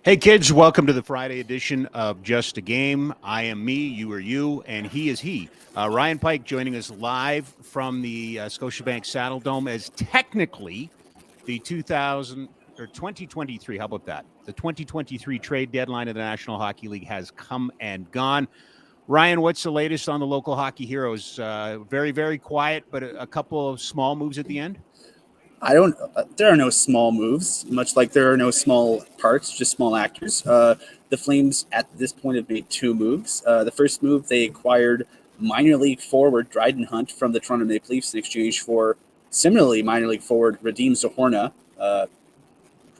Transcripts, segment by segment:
Hey kids, welcome to the Friday edition of Just a Game. I am me, you are you, and he is he. Ryan Pike joining us live from the Scotiabank Saddle Dome as technically the 2023, how about that? The 2023 trade deadline of the National Hockey League has come and gone. Ryan, what's the latest on the local hockey heroes? Very, very quiet, but a couple of small moves at the end? There are no small moves, much like there are no small parts, just small actors. The Flames at this point have made two moves. The first move, they acquired minor league forward Dryden Hunt from the Toronto Maple Leafs in exchange for similarly minor league forward Radim Zohorna.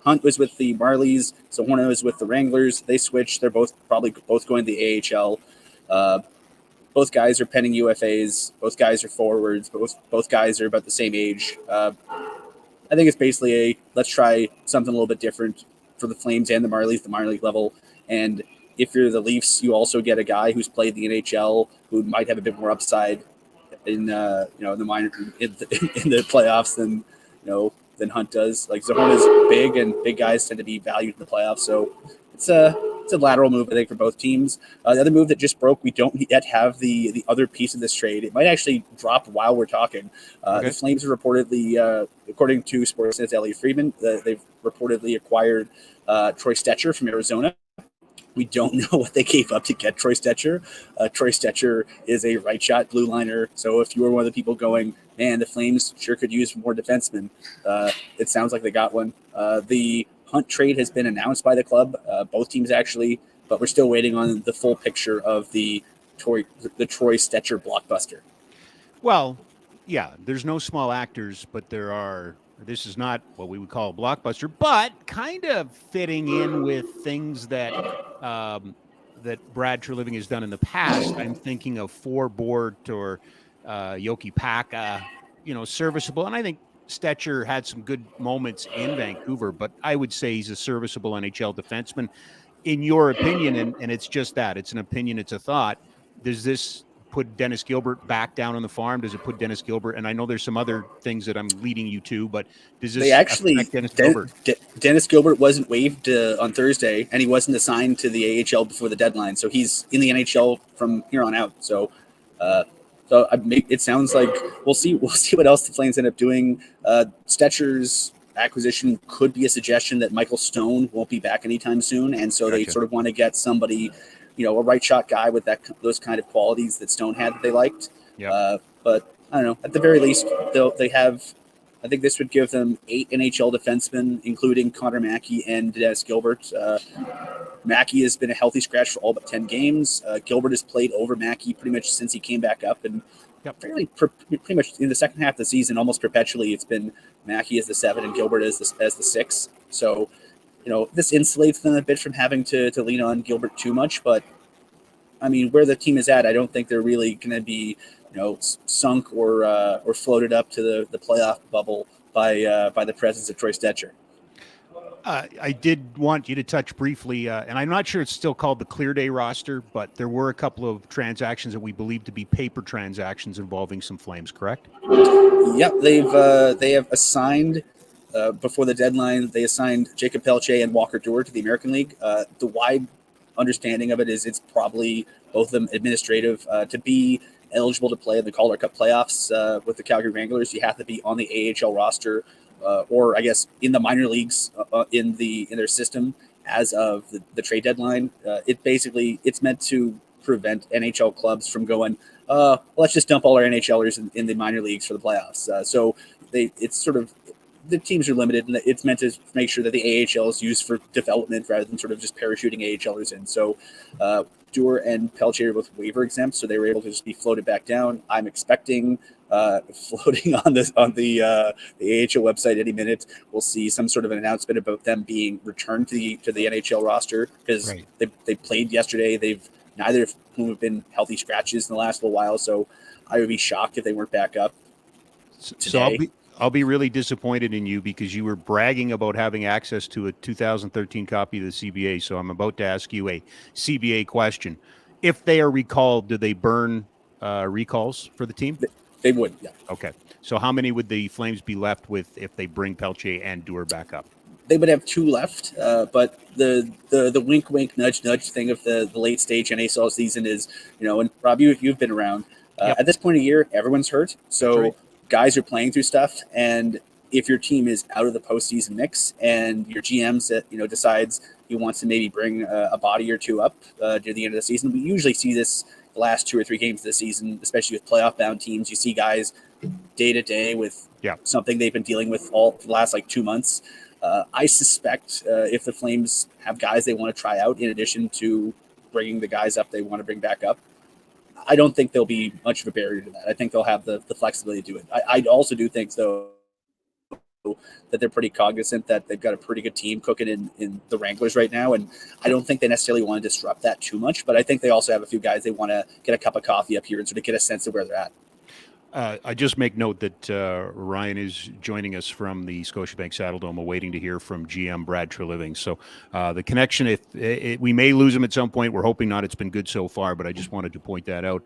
Hunt was with the Marlies, Zohorna was with the Wranglers. They switched. They're probably both going to the AHL. Both guys are pending UFAs. Both guys are forwards. Both guys are about the same age. I think it's basically let's try something a little bit different for the Flames and the Marlies, the minor league level. And if you're the Leafs, you also get a guy who's played the NHL who might have a bit more upside in the minor in the playoffs than Hunt does. Like Zohorna is big, and big guys tend to be valued in the playoffs. So it's a lateral move, I think, for both teams. The other move that just broke, we don't yet have the other piece of this trade. It might actually drop while we're talking. Okay. The Flames are reportedly, according to Sportsnet's Elliot Friedman, they've reportedly acquired Troy Stecher from Arizona. We don't know what they gave up to get Troy Stecher. Troy Stecher is a right shot blue liner. So if you were one of the people going, man, the Flames sure could use more defensemen, it sounds like they got one. The Hunt trade has been announced by the club, both teams actually, but we're still waiting on the full picture of the Troy Stecher blockbuster. Well, yeah, there's no small actors, but there are. This is not what we would call a blockbuster, but kind of fitting in with things that that Brad Treliving has done in the past. I'm thinking of Four-Board or Yoki Paka, serviceable, and I think Stecher had some good moments in Vancouver, but I would say he's a serviceable NHL defenseman. In your opinion, and it's just that, it's an opinion, it's a thought, does this put Dennis Gilbert back down on the farm? Does it put Dennis Gilbert, and I know there's some other things that I'm leading you to, but does this affect Dennis Gilbert? Dennis Gilbert wasn't waived on Thursday, and he wasn't assigned to the AHL before the deadline, so he's in the NHL from here on out. So it sounds like we'll see what else the Flames end up doing. Stecher's acquisition could be a suggestion that Michael Stone won't be back anytime soon, and so they sort of want to get somebody, a right shot guy with those kind of qualities that Stone had that they liked. Yep. But I don't know. At the very least, they have. I think this would give them 8 NHL defensemen, including Connor Mackey and Dennis Gilbert. Mackey has been a healthy scratch for all but 10 games. Gilbert has played over Mackey pretty much since he came back up, and pretty much in the second half of the season, almost perpetually, it's been Mackey as the 7 and Gilbert as the 6. So, this insulates them a bit from having to lean on Gilbert too much. But I mean, where the team is at, I don't think they're really going to be sunk or floated up to the playoff bubble by the presence of Troy Stecher. I did want you to touch briefly, and I'm not sure it's still called the Clear Day roster, but there were a couple of transactions that we believe to be paper transactions involving some Flames, correct? Yep, they have assigned before the deadline. They assigned Jacob Pelche and Walker Duehr to the American League. The wide understanding of it is it's probably both of them administrative. To be eligible to play in the Calder Cup playoffs with the Calgary Wranglers, you have to be on the AHL roster. Or I guess in the minor leagues in their system as of the trade deadline. It's meant to prevent NHL clubs from going, let's just dump all our NHLers in the minor leagues for the playoffs. So it's sort of, the teams are limited, and it's meant to make sure that the AHL is used for development rather than sort of just parachuting AHLers in. So Duehr and Pelche are both waiver exempt, so they were able to just be floated back down. I'm expecting floating on the AHL website any minute, we'll see some sort of an announcement about them being returned to the NHL roster, because they played yesterday. Neither of whom have been healthy scratches in the last little while, so I would be shocked if they weren't back up today. So I'll be really disappointed in you, because you were bragging about having access to a 2013 copy of the CBA. So I'm about to ask you a CBA question. If they are recalled, do they burn recalls for the team? They would, yeah. Okay. So how many would the Flames be left with if they bring Pelche and Duehr back up? they would have 2 left. But the wink wink nudge nudge thing of the late stage NHL season is, and Rob, you've been around. Yep. At this point of year, everyone's hurt, so right. guys are playing through stuff. And if your team is out of the postseason mix, and your GM decides he wants to maybe bring a body or 2 up near the end of the season, we usually see this the last 2 or 3 games of the season, especially with playoff bound teams. You see guys day to day with something they've been dealing with all for the last 2 months. I suspect if the Flames have guys they want to try out in addition to bringing the guys up they want to bring back up, I don't think there'll be much of a barrier to that. I think they'll have the flexibility to do it. I also do think, though, that they're pretty cognizant that they've got a pretty good team cooking in the Wranglers right now, and I don't think they necessarily want to disrupt that too much, but I think they also have a few guys they want to get a cup of coffee up here and sort of get a sense of where they're at. I just make note that Ryan is joining us from the Scotiabank Saddledome, awaiting to hear from GM Brad Treliving. So the connection, we may lose him at some point. We're hoping not. It's been good so far, but I just wanted to point that out.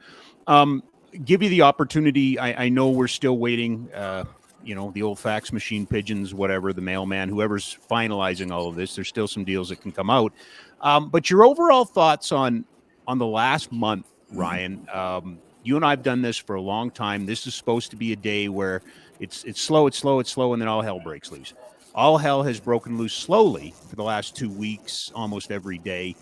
Give you the opportunity. I know we're still waiting, the old fax machine pigeons, whatever, the mailman, whoever's finalizing all of this. There's still some deals that can come out. But your overall thoughts on the last month, Ryan. You and I have done this for a long time. This is supposed to be a day where it's slow, and then all hell breaks loose. All hell has broken loose slowly for the last 2 weeks, almost every day.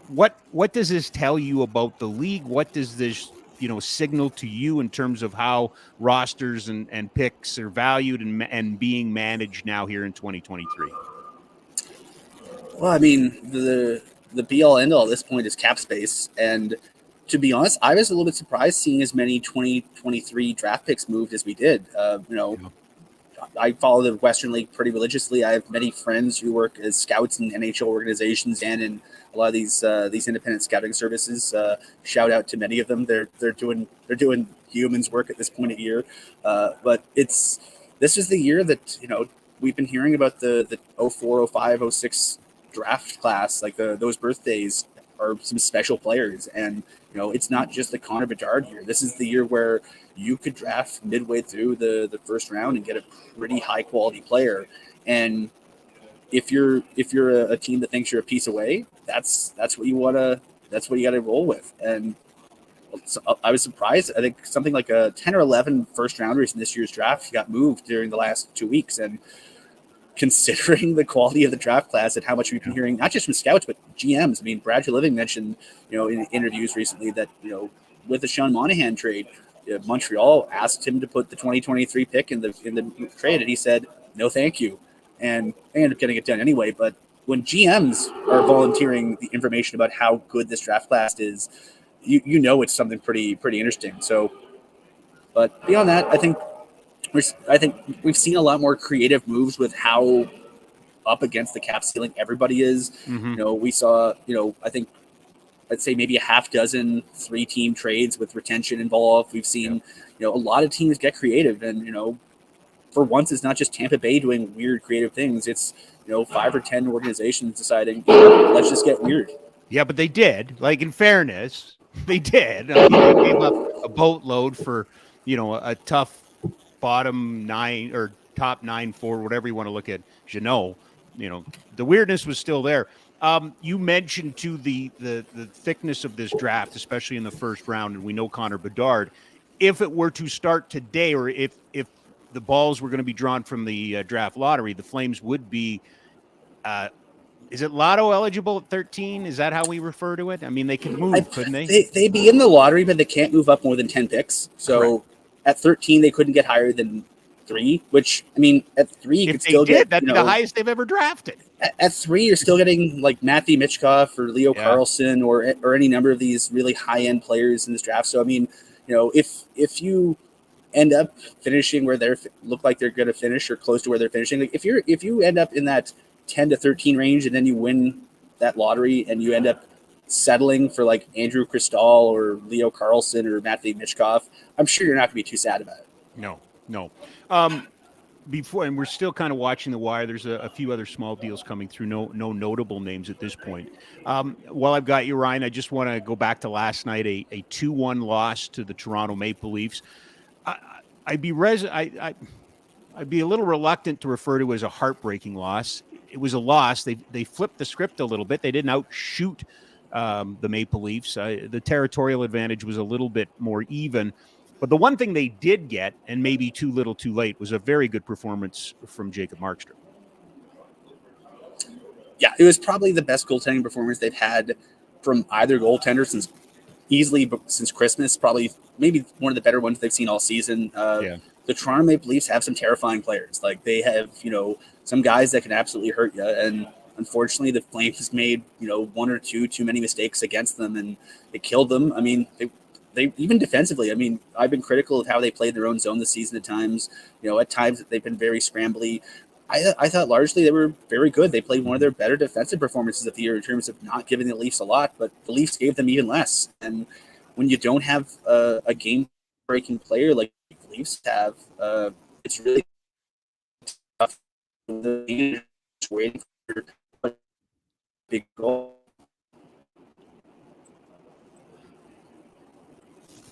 What does this tell you about the league? What does this signal to you in terms of how rosters and picks are valued and being managed now here in 2023? Well, I mean, the be all end all at this point is cap space, and to be honest, I was a little bit surprised seeing as many 2023 draft picks moved as we did. I follow the Western League pretty religiously. I have many friends who work as scouts in NHL organizations and in a lot of these independent scouting services. Shout out to many of them. They're doing humans work at this point of year. But this is the year that we've been hearing about the 04, 05, 06 draft class, those birthdays are some special players, and it's not just the Connor Bedard year. This is the year where you could draft midway through the first round and get a pretty high quality player. And if you're a team that thinks you're a piece away, that's what you got to roll with. And I was surprised. I think something like a 10 or 11 first rounders in this year's draft got moved during the last 2 weeks, and considering the quality of the draft class and how much we've been hearing, not just from scouts, but GMs. I mean, Brad Treliving mentioned, in interviews recently that, with the Sean Monahan trade, Montreal asked him to put the 2023 pick in the trade, and he said, no, thank you. And they ended up getting it done anyway. But when GMs are volunteering the information about how good this draft class is, it's something pretty interesting. So, but beyond that, I think we've seen a lot more creative moves with how up against the cap ceiling everybody is. Mm-hmm. We saw, I'd say maybe a half dozen 3-team trades with retention involved. We've seen, a lot of teams get creative, and, for once, it's not just Tampa Bay doing weird creative things. It's, 5 or 10 organizations deciding, let's just get weird. Yeah, but they did. In fairness, they did. They gave up a boatload for, a tough bottom 9 or top 9 for whatever you want to look at. The weirdness was still there. You mentioned too the thickness of this draft, especially in the first round, and we know Connor Bedard. If it were to start today, or if the balls were going to be drawn from the draft lottery, the Flames would be. Is it lotto eligible at 13? Is that how we refer to it? I mean, they could move, couldn't they? They'd be in the lottery, but they can't move up more than 10 picks. So. Correct. At 13, they couldn't get higher than 3, which, I mean, at 3, you could still get... that'd be the highest they've ever drafted. At 3, you're still getting, Matthew Michkov or Leo Carlson or any number of these really high-end players in this draft. So, I mean, if you end up finishing where they look like they're going to finish or close to where they're finishing, if you end up in that 10 to 13 range and then you win that lottery and you end up settling for Andrew Cristall or Leo Carlson or Matthew Michkov, I'm sure you're not going to be too sad about it. No. Before, and we're still kind of watching the wire. There's a few other small deals coming through. No notable names at this point. While I've got you, Ryan, I just want to go back to last night, a 2-1 loss to the Toronto Maple Leafs. I'd be a little reluctant to refer to it as a heartbreaking loss. it was a loss. They flipped the script a little bit. They didn't outshoot the Maple Leafs. The territorial advantage was a little bit more even. But the one thing they did get, and maybe too little too late, was a very good performance from Jacob Markstrom. Yeah, it was probably the best goaltending performance they've had from either goaltender since Christmas. Probably maybe one of the better ones they've seen all season. The Toronto Maple Leafs have some terrifying players. Like they have, some guys that can absolutely hurt you. And unfortunately, the Flames made, one or two too many mistakes against them, and it killed them. I mean, they even defensively. I mean, I've been critical of how they played their own zone this season at times. At times they've been very scrambly. I thought largely they were very good. They played one of their better defensive performances of the year in terms of not giving the Leafs a lot, but the Leafs gave them even less. And when you don't have a game-breaking player like the Leafs have, it's really tough. Just waiting for a big goal.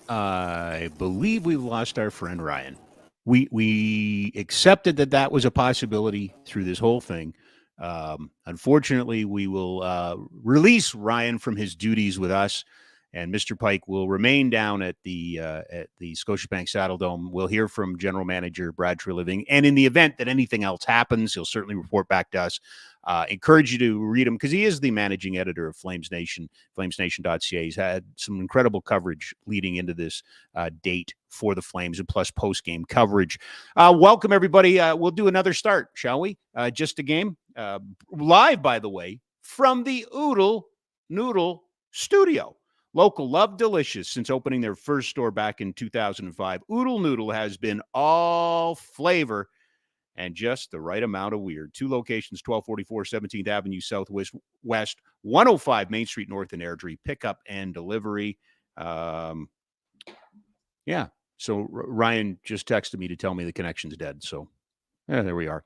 I believe we lost our friend Ryan. We accepted that was a possibility through this whole thing. Unfortunately, we will release Ryan from his duties with us, and Mr. Pike will remain down at the Scotiabank Saddledome. We'll hear from General Manager Brad Treliving, and in the event that anything else happens, he'll certainly report back to us. Encourage you to read him because he is the managing editor of Flames Nation, flamesnation.ca. He's had some incredible coverage leading into this date for the Flames and plus post-game coverage. Welcome, everybody. We'll do another start, shall we? Just a game. Live, by the way, from the Noodle studio. Local, love, delicious. Since opening their first store back in 2005, Noodle has been all flavor and just the right amount of weird. 2 locations, 1244 17th Avenue Southwest, 105 Main Street North in Airdrie. Pickup and delivery. Yeah. So Ryan just texted me to tell me the connection's dead. So there we are.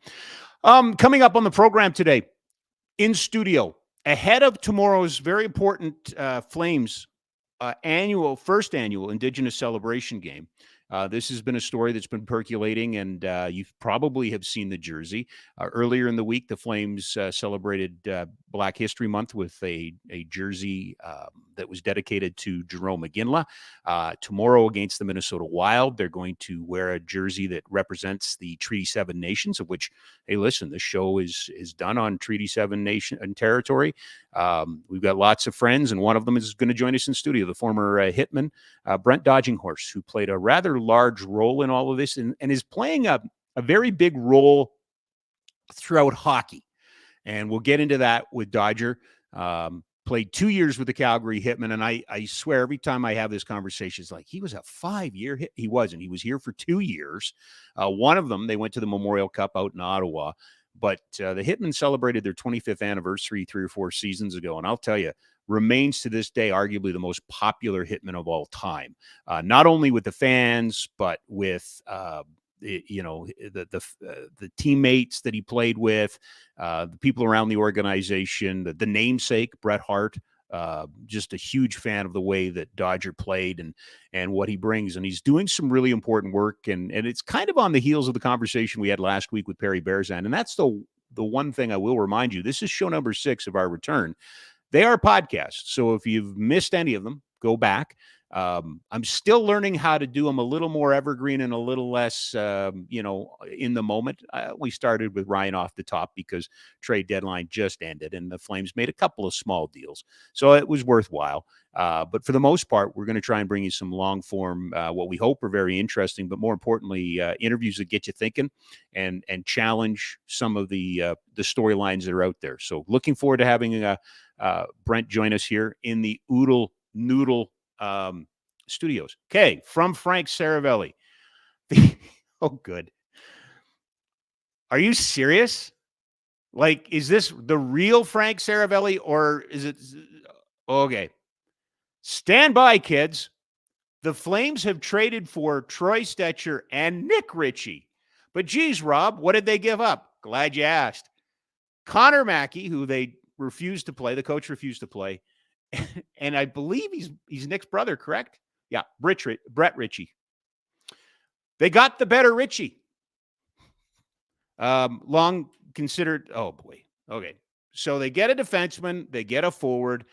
Coming up on the program today, in studio, ahead of tomorrow's very important Flames first annual Indigenous celebration game. This has been a story that's been percolating, and you probably have seen the jersey. Earlier in the week, the Flames celebrated Black History Month with a jersey that was dedicated to Jerome McGinley. Tomorrow against the Minnesota Wild, they're going to wear a jersey that represents the Treaty 7 nations, of which, hey, listen, the show is done on Treaty 7 nation and territory. We've got lots of friends, and one of them is going to join us in studio, the former hitman, Brent Dodginghorse, who played a rather large role in all of this and is playing a very big role throughout hockey. And we'll get into that with Dodger. Played 2 years with the Calgary Hitmen, and I swear every time I have this conversation, it's like he was a 5-year hit. He wasn't. He was here for 2 years. One of them, they went to the Memorial Cup out in Ottawa. But the Hitmen celebrated their 25th anniversary 3 or 4 seasons ago, and I'll tell you, remains to this day arguably the most popular Hitman of all time. Not only with the fans, but with the teammates that he played with, the people around the organization, the namesake Bret Hart. Just a huge fan of the way that Dodger played and what he brings. And he's doing some really important work. And it's kind of on the heels of the conversation we had last week with Perry Berzan. And that's the one thing I will remind you. This is show number 6 of our return. They are podcasts. So if you've missed any of them, go back. I'm still learning how to do them a little more evergreen and a little less, in the moment. We started with Ryan off the top because trade deadline just ended and the Flames made a couple of small deals. So it was worthwhile. But for the most part, we're going to try and bring you some long form, what we hope are very interesting, but more importantly, interviews that get you thinking and challenge some of the storylines that are out there. So looking forward to having Brent join us here in the Noodle studios. Okay, from Frank Seravalli. Oh, good. Are you serious? Like, is this the real Frank Seravalli or is it? Okay. Stand by, kids. The Flames have traded for Troy Stecher and Nick Ritchie. But geez, Rob, what did they give up? Glad you asked. Connor Mackey, who they refused to play, the coach refused to play. And I believe he's Nick's brother, correct? Yeah, Brett Ritchie. They got the better Ritchie. Long considered, oh boy, Okay. So they get a defenseman, they get a forward.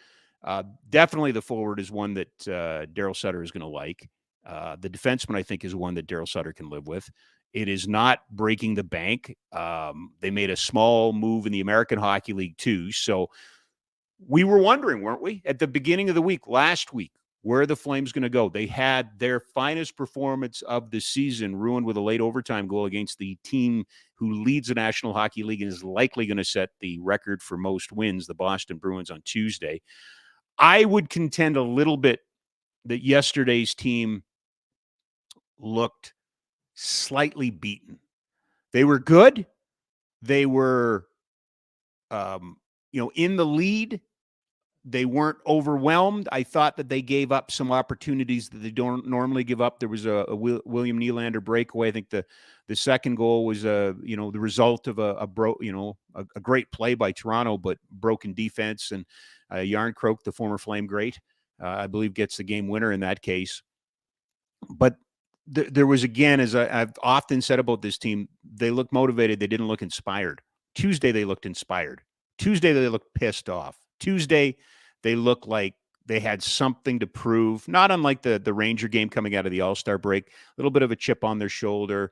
Definitely the forward is one that Daryl Sutter is going to like. The defenseman, I think, is one that Daryl Sutter can live with. It is not breaking the bank. They made a small move in the American Hockey League, too. So we were wondering, weren't we, at the beginning of the week, last week, where are the Flames going to go? They had their finest performance of the season ruined with a late overtime goal against the team who leads the National Hockey League and is likely going to set the record for most wins, the Boston Bruins, on Tuesday. I would contend a little bit that yesterday's team looked slightly beaten. They were good. They were, in the lead. They weren't overwhelmed. I thought that they gave up some opportunities that they don't normally give up. There was a William Nylander breakaway. I think the second goal was the result of a great play by Toronto, but broken defense. And Yarncroke, the former Flame great, I believe, gets the game winner in that case. But there was, again, as I've often said about this team, they looked motivated. They didn't look inspired. Tuesday, they looked inspired. Tuesday, they looked pissed off. Tuesday, they looked like they had something to prove, not unlike the Ranger game coming out of the All-Star break, a little bit of a chip on their shoulder,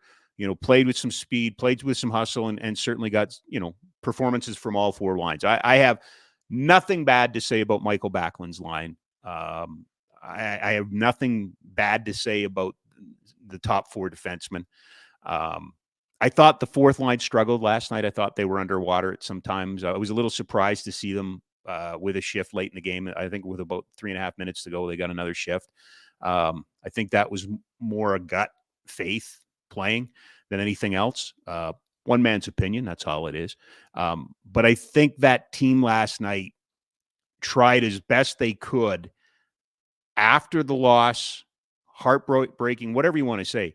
played with some speed, played with some hustle, and certainly got, performances from all four lines. I have nothing bad to say about Michael Backlund's line. I have nothing bad to say about the top four defensemen. I thought the fourth line struggled last night. I thought they were underwater at some times. I was a little surprised to see them with a shift late in the game. I think with about 3.5 minutes to go, they got another shift. I think that was more a gut faith playing than anything else. One man's opinion, that's all it is. But I think that team last night tried as best they could after the loss, heartbreaking, whatever you want to say.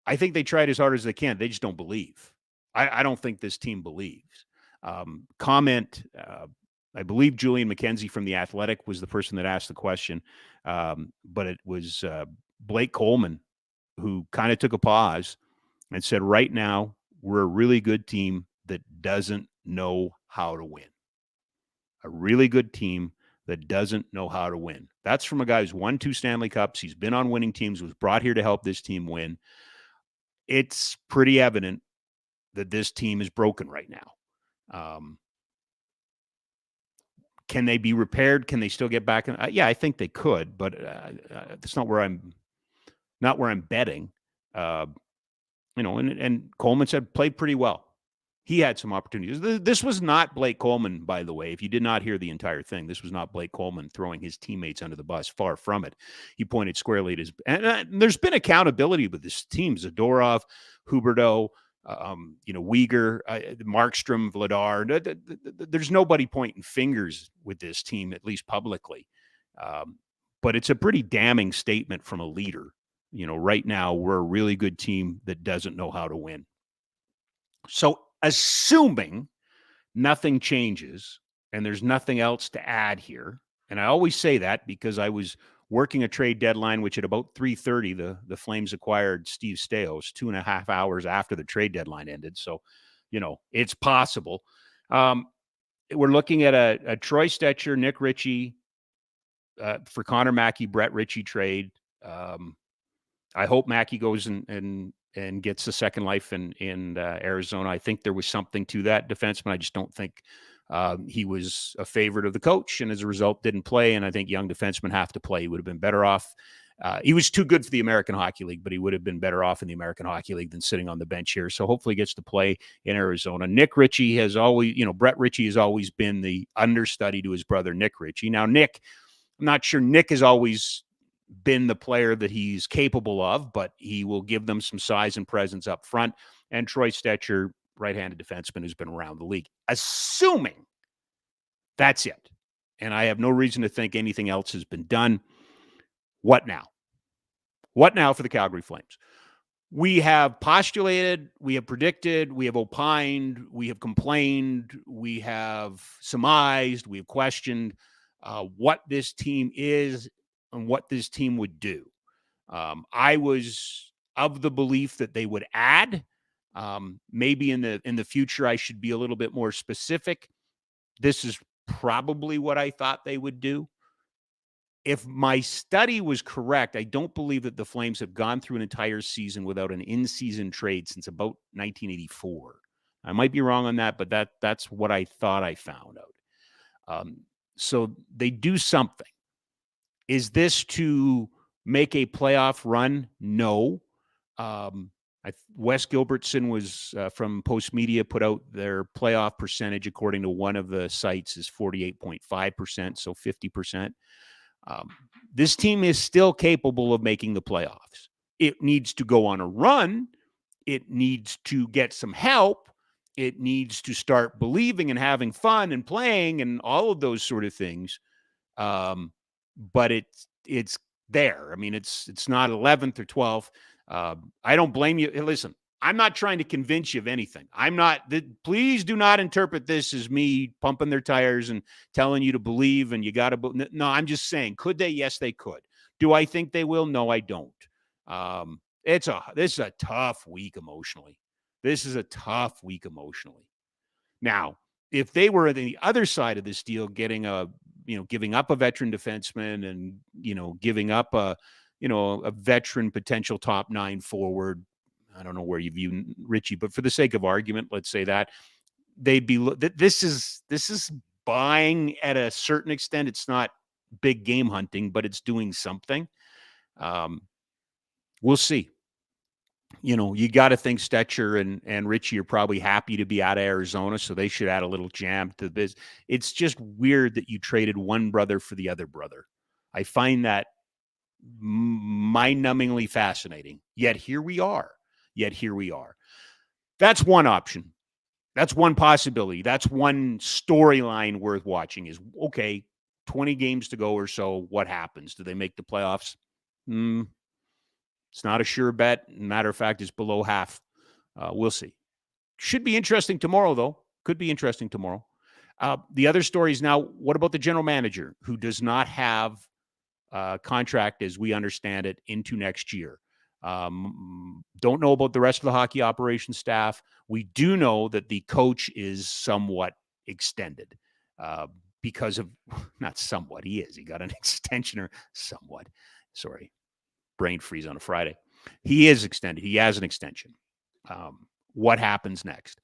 I think they tried as hard as they can. They just don't believe. I don't think this team believes. I believe Julian McKenzie from The Athletic was the person that asked the question, but it was Blake Coleman who kind of took a pause and said, right now, we're a really good team that doesn't know how to win. A really good team that doesn't know how to win. That's from a guy who's won 2 Stanley Cups. He's been on winning teams, was brought here to help this team win. It's pretty evident that this team is broken right now. Can they be repaired? Can they still get back? Yeah, I think they could, but that's not where I'm betting. And Coleman said played pretty well. He had some opportunities. This was not Blake Coleman, by the way. If you did not hear the entire thing, this was not Blake Coleman throwing his teammates under the bus. Far from it. He pointed squarely at his. And there's been accountability with this team. Zadorov, Huberdeau, Uyghur, Markstrom, Vladar. There's nobody pointing fingers with this team, at least publicly. But it's a pretty damning statement from a leader. Right now we're a really good team that doesn't know how to win. So assuming nothing changes and there's nothing else to add here, and I always say that because I was working a trade deadline, which at about 3:30, the Flames acquired Steve Stais 2.5 hours after the trade deadline ended. So, it's possible. We're looking at a Troy Stetcher, Nick Ritchie for Connor Mackey, Brett Ritchie trade. I hope Mackey goes and gets a second life in Arizona. I think there was something to that defenseman. I just don't think he was a favorite of the coach, and as a result didn't play. And I think young defensemen have to play. He would have been better off. He was too good for the American Hockey League, but he would have been better off in the American Hockey League than sitting on the bench here. So hopefully he gets to play in Arizona. Nick Ritchie has always, Brett Ritchie has always been the understudy to his brother, Nick Ritchie. Now, Nick, I'm not sure Nick has always been the player that he's capable of, but he will give them some size and presence up front. And Troy Stetcher, right-handed defenseman who's been around the league. Assuming that's it, and I have no reason to think anything else has been done, what now? What now for the Calgary Flames? We have postulated, we have predicted, we have opined, we have complained, we have surmised, we have questioned what this team is and what this team would do. I was of the belief that they would add. Maybe in the future, I should be a little bit more specific. This is probably what I thought they would do. If my study was correct, I don't believe that the Flames have gone through an entire season without an in-season trade since about 1984. I might be wrong on that, but that's what I thought I found out. So they do something. Is this to make a playoff run? No. Wes Gilbertson was from Post Media put out their playoff percentage according to one of the sites is 48.5%, so 50%. This team is still capable of making the playoffs. It needs to go on a run. It needs to get some help. It needs to start believing and having fun and playing and all of those sort of things. But it's there. I mean, it's not 11th or 12th. I don't blame you. Listen, I'm not trying to convince you of anything. Please do not interpret this as me pumping their tires and telling you to believe and you got to. No, I'm just saying, could they? Yes, they could. Do I think they will? No, I don't. This is a tough week emotionally. Now, if they were on the other side of this deal, giving up a veteran defenseman and, giving up a veteran potential top 9 forward, I don't know where you view Richie, but for the sake of argument, let's say that they'd be, this is buying at a certain extent. It's not big game hunting, but it's doing something. We'll see. You got to think Stetcher and Richie are probably happy to be out of Arizona, so they should add a little jam to the biz. It's just weird that you traded one brother for the other brother. I find that mind-numbingly fascinating. Yet here we are. That's one option. That's one possibility. That's one storyline worth watching is, okay, 20 games to go or so. What happens? Do they make the playoffs? It's not a sure bet. Matter of fact, it's below half. We'll see. Should be interesting tomorrow, though. Could be interesting tomorrow. The other story is now, what about the general manager who does not have a contract, as we understand it, into next year? Don't know about the rest of the hockey operations staff. We do know that the coach is somewhat extended because of, not somewhat, he is. He got an extension or somewhat. Sorry. Brain freeze on a Friday. He is extended. He has an extension. What happens next?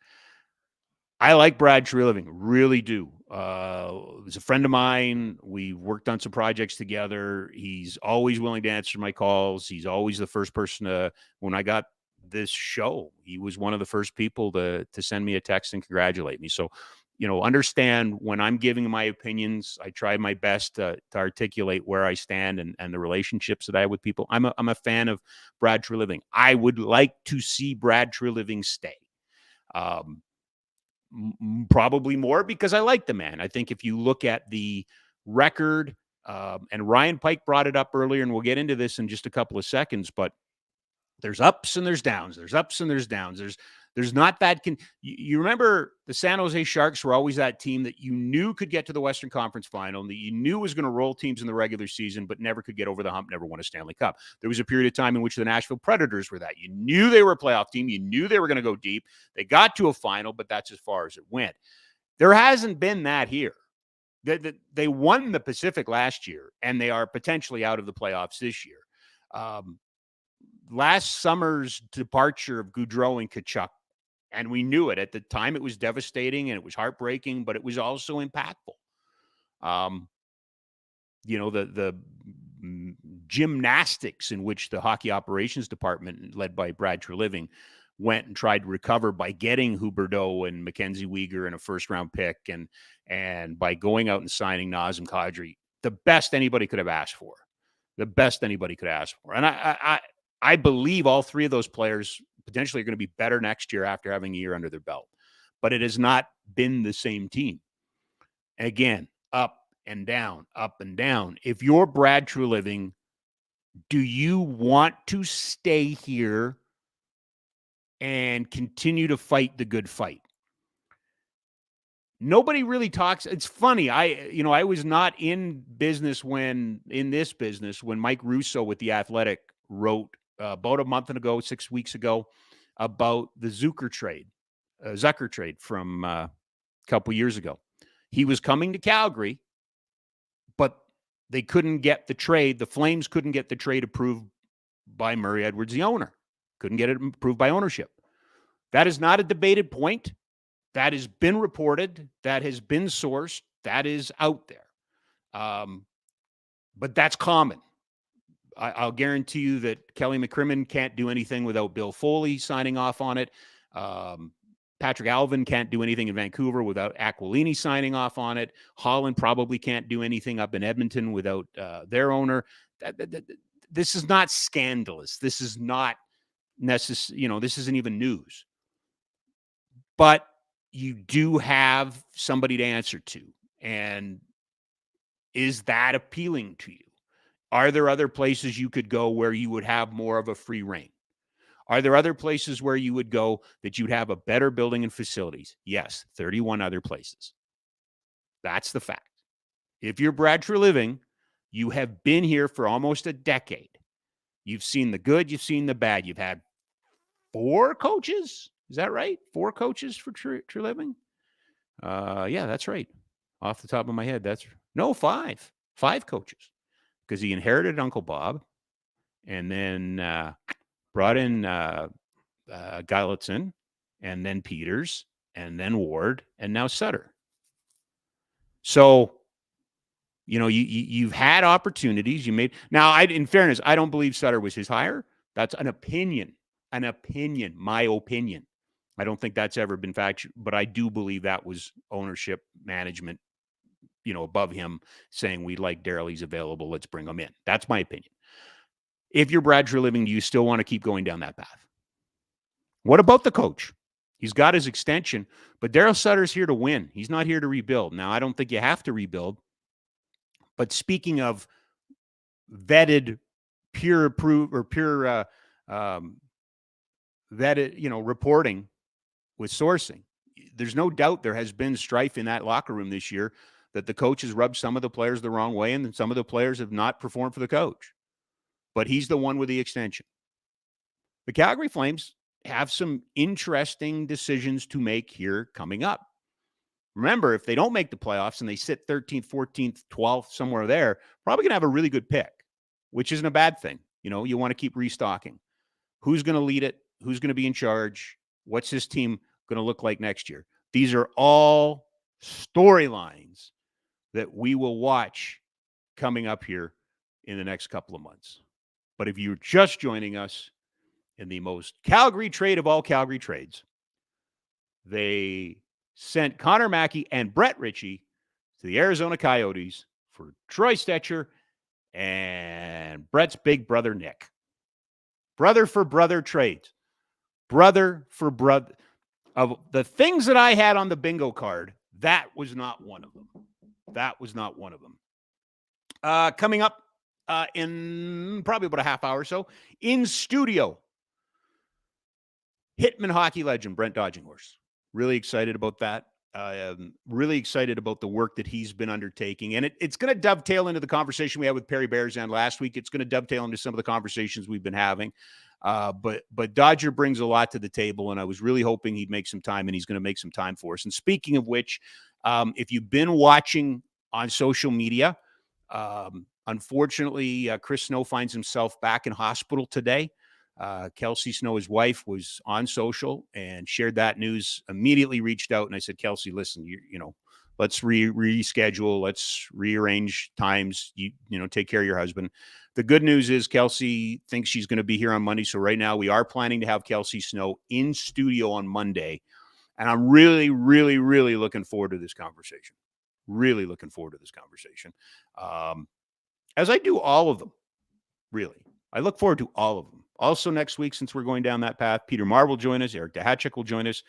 I like Brad Treliving, really do. He's a friend of mine. We worked on some projects together. He's always willing to answer my calls. He's always the first person to, when I got this show, he was one of the first people to send me a text and congratulate me. So, understand when I'm giving my opinions, I try my best to articulate where I stand and the relationships that I have with people. I'm a fan of Brad Treliving. I would like to see Brad Treliving stay. Probably more because I like the man. I think if you look at the record, and Ryan Pike brought it up earlier, and we'll get into this in just a couple of seconds, but there's ups and there's downs. There's ups and there's downs. There's not that. You remember the San Jose Sharks were always that team that you knew could get to the Western Conference Final, and that you knew was going to roll teams in the regular season, but never could get over the hump, never won a Stanley Cup. There was a period of time in which the Nashville Predators were that. You knew they were a playoff team. You knew they were going to go deep. They got to a final, but that's as far as it went. There hasn't been that here. They won the Pacific last year, and they are potentially out of the playoffs this year. Last summer's departure of Gaudreau and Tkachuk, and we knew it at the time. It was devastating and it was heartbreaking, but it was also impactful. The gymnastics in which the hockey operations department, led by Brad Treliving, went and tried to recover by getting Huberdeau and Mackenzie Weegar and a first-round pick, and by going out and signing Nazem Kadri, the best anybody could have asked for. And I believe all three of those players potentially are going to be better next year after having a year under their belt. But it has not been the same team. Again, up and down, up and down. If you're Brad Treliving, do you want to stay here and continue to fight the good fight? Nobody really talks. It's funny. I was not in this business when Mike Russo with The Athletic wrote about a month ago, 6 weeks ago, about the Zucker trade from a couple years ago. He was coming to Calgary, but they couldn't get the trade. The Flames couldn't get the trade approved by Murray Edwards, the owner. Couldn't get it approved by ownership. That is not a debated point. That has been reported. That has been sourced. That is out there. But that's common. I'll guarantee you that Kelly McCrimmon can't do anything without Bill Foley signing off on it. Patrick Alvin can't do anything in Vancouver without Aquilini signing off on it. Holland probably can't do anything up in Edmonton without their owner. This is not scandalous. This is not necessary. This isn't even news. But you do have somebody to answer to. And is that appealing to you? Are there other places you could go where you would have more of a free reign? Are there other places where you would go that you'd have a better building and facilities? Yes, 31 other places. That's the fact. If you're Brad Treliving, you have been here for almost a decade. You've seen the good, you've seen the bad. You've had 4 coaches. Is that right? 4 coaches for Treliving? Yeah, that's right. Off the top of my head, 5. 5 coaches. Because he inherited Uncle Bob and then brought in Geiletzin and then Peters and then Ward and now Sutter. So, you've had opportunities. You made. Now, in fairness, I don't believe Sutter was his hire. That's an opinion, my opinion. I don't think that's ever been factual, but I do believe that was ownership, management, above him saying, we like Daryl, he's available, let's bring him in. That's my opinion. If you're Brad Treliving, do you still want to keep going down that path? What about the coach? He's got his extension, but Daryl Sutter's here to win. He's not here to rebuild. Now, I don't think you have to rebuild, but speaking of vetted, peer approved or peer vetted, reporting with sourcing, there's no doubt there has been strife in that locker room this year that the coach has rubbed some of the players the wrong way and then some of the players have not performed for the coach. But he's the one with the extension. The Calgary Flames have some interesting decisions to make here coming up. Remember, if they don't make the playoffs and they sit 13th, 14th, 12th, somewhere there, probably going to have a really good pick, which isn't a bad thing. You want to keep restocking. Who's going to lead it? Who's going to be in charge? What's his team going to look like next year? These are all storylines that we will watch coming up here in the next couple of months. But if you're just joining us in the most Calgary trade of all Calgary trades, they sent Connor Mackey and Brett Ritchie to the Arizona Coyotes for Troy Stetcher and Brett's big brother, Nick. Brother for brother trades. Brother for brother. Of the things that I had on the bingo card, that was not one of them. Coming up in probably about a half hour or so, in studio, Hitman hockey legend Brent Dodginghorse. Really excited about that. Really excited about the work that he's been undertaking. And it's going to dovetail into the conversation we had with Perry Bearzan last week. It's going to dovetail into some of the conversations we've been having. But Dodger brings a lot to the table, and I was really hoping he'd make some time, and he's going to make some time for us. And speaking of which, if you've been watching on social media, unfortunately, Chris Snow finds himself back in hospital today. Kelsey Snow, his wife, was on social and shared that news, immediately reached out. And I said, Kelsey, listen, let's reschedule. Let's rearrange times. Take care of your husband. The good news is Kelsey thinks she's going to be here on Monday. So right now we are planning to have Kelsey Snow in studio on Monday. And I'm really, really, really looking forward to this conversation. Really looking forward to this conversation. As I do all of them, really. I look forward to all of them. Also next week, since we're going down that path, Peter Marr will join us. Eric Dahachek will join us.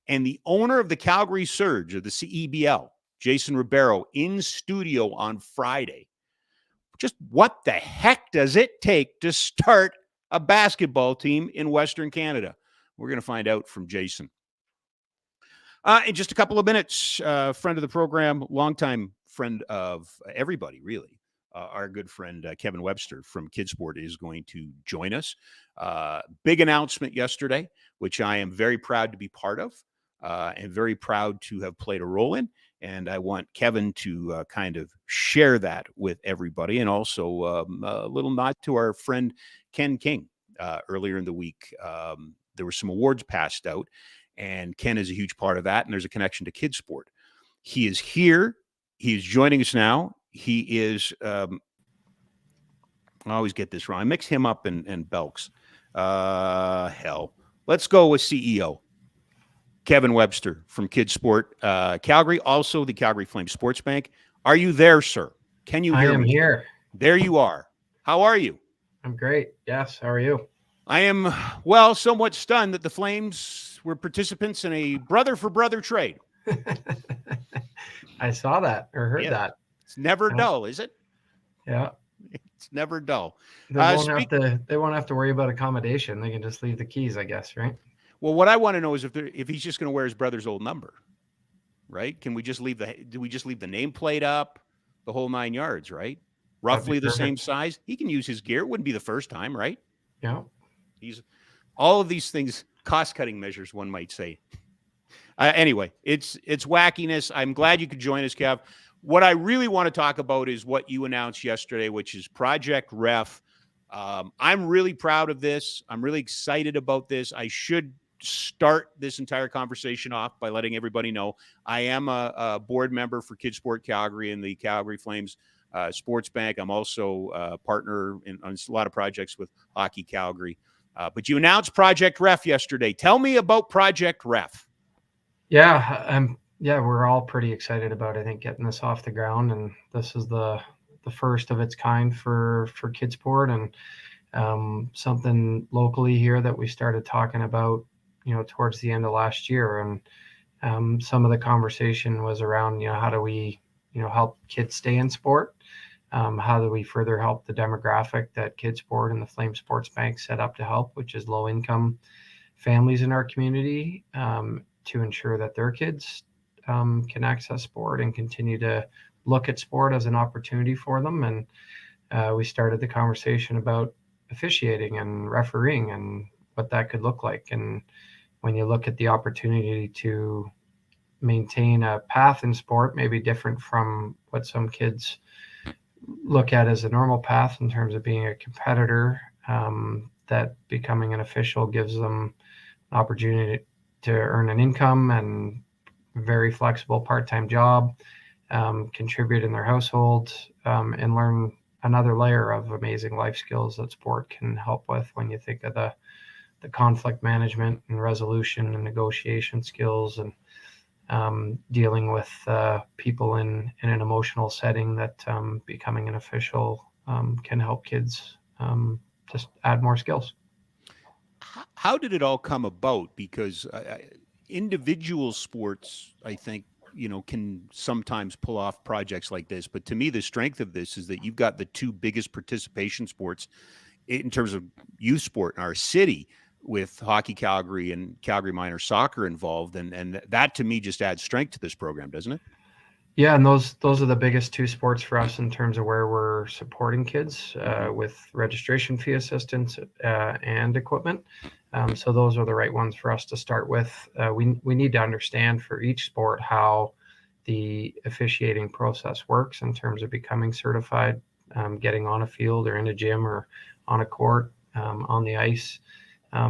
And the owner of the Calgary Surge of the CEBL, Jason Ribeiro, in studio on Friday. Just what the heck does it take to start a basketball team in Western Canada? We're going to find out from Jason. In just a couple of minutes, friend of the program, longtime friend of everybody, really. our good friend Kevin Webster from Kidsport is going to join us. Big announcement yesterday, which I am very proud to be part of and very proud to have played a role in. And I want Kevin to kind of share that with everybody. And also a little nod to our friend Ken King. Earlier in the week, there were some awards passed out, and Ken is a huge part of that. And there's a connection to Kidsport. He is here. He is joining us now. He is, I always get this wrong. I mix him up and Belks. Hell. Let's go with CEO. Kevin Webster from Kidsport, Calgary, also the Calgary Flames Sports Bank. Are you there, sir? Can you hear me? I am here. There you are. How are you? I'm great. Yes. How are you? I am, well, somewhat stunned that the Flames were participants in a brother-for-brother trade. I saw that or heard that. It's never dull, is it? Yeah. It's never dull. They won't have to worry about accommodation. They can just leave the keys, I guess, right? Well, what I want to know is if he's just going to wear his brother's old number, right? Do we just leave the nameplate up, the whole 9 yards, right? Roughly the same size. He can use his gear. It wouldn't be the first time, right? Yeah. He's all of these things, cost-cutting measures, one might say. Anyway, it's wackiness. I'm glad you could join us, Kev. What I really want to talk about is what you announced yesterday, which is Project Ref. I'm really proud of this. I'm really excited about this. I should start this entire conversation off by letting everybody know I am a board member for Kidsport Calgary and the Calgary Flames Sports Bank. I'm also a partner on a lot of projects with Hockey Calgary. But you announced Project Ref yesterday. Tell me about Project Ref. Yeah, we're all pretty excited about, I think, getting this off the ground, and this is the first of its kind for Kidsport, and something locally here that we started talking about, towards the end of last year. And some of the conversation was around, how do we, help kids stay in sport? How do we further help the demographic that Kidsport and the Flame Sports Bank set up to help, which is low-income families in our community, to ensure that their kids can access sport and continue to look at sport as an opportunity for them. And we started the conversation about officiating and refereeing and what that could look like. And when you look at the opportunity to maintain a path in sport, maybe different from what some kids look at as a normal path in terms of being a competitor, that becoming an official gives them an opportunity to earn an income and very flexible part-time job, contribute in their household, and learn another layer of amazing life skills that sport can help with when you think of the conflict management and resolution and negotiation skills, and dealing with people in an emotional setting, that becoming an official can help kids just add more skills. How did it all come about? Because individual sports, I think, can sometimes pull off projects like this. But to me, the strength of this is that you've got the two biggest participation sports in terms of youth sport in our city, with Hockey Calgary and Calgary Minor Soccer involved. And that to me just adds strength to this program, doesn't it? Yeah, and those are the biggest two sports for us in terms of where we're supporting kids with registration fee assistance and equipment. So those are the right ones for us to start with. We need to understand for each sport how the officiating process works in terms of becoming certified, getting on a field or in a gym or on a court, on the ice.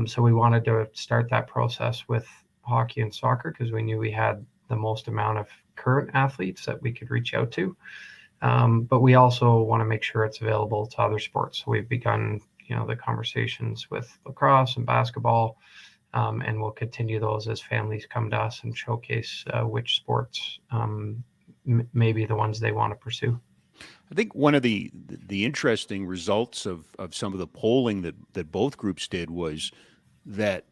So we wanted to start that process with hockey and soccer because we knew we had the most amount of current athletes that we could reach out to. But we also want to make sure it's available to other sports. So we've begun, the conversations with lacrosse and basketball, and we'll continue those as families come to us and showcase which sports may be the ones they want to pursue. I think one of the interesting results of some of the polling that both groups did was that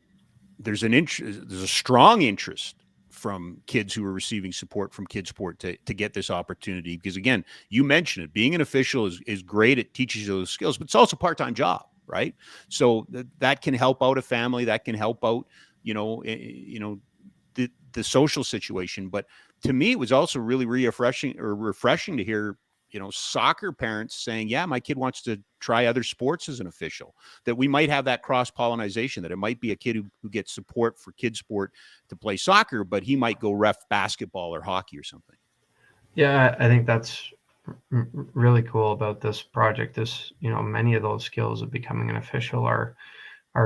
there's a strong interest from kids who are receiving support from Kidsport to get this opportunity. Because again, you mentioned it, being an official is great. It teaches you those skills, but it's also a part-time job, right? So that can help out a family, that can help out, the social situation. But to me, it was also really refreshing to hear soccer parents saying, yeah, my kid wants to try other sports as an official, that we might have that cross-pollination, that it might be a kid who gets support for kid sport to play soccer, but he might go ref basketball or hockey or something. Yeah, I think that's really cool about this project. This, many of those skills of becoming an official are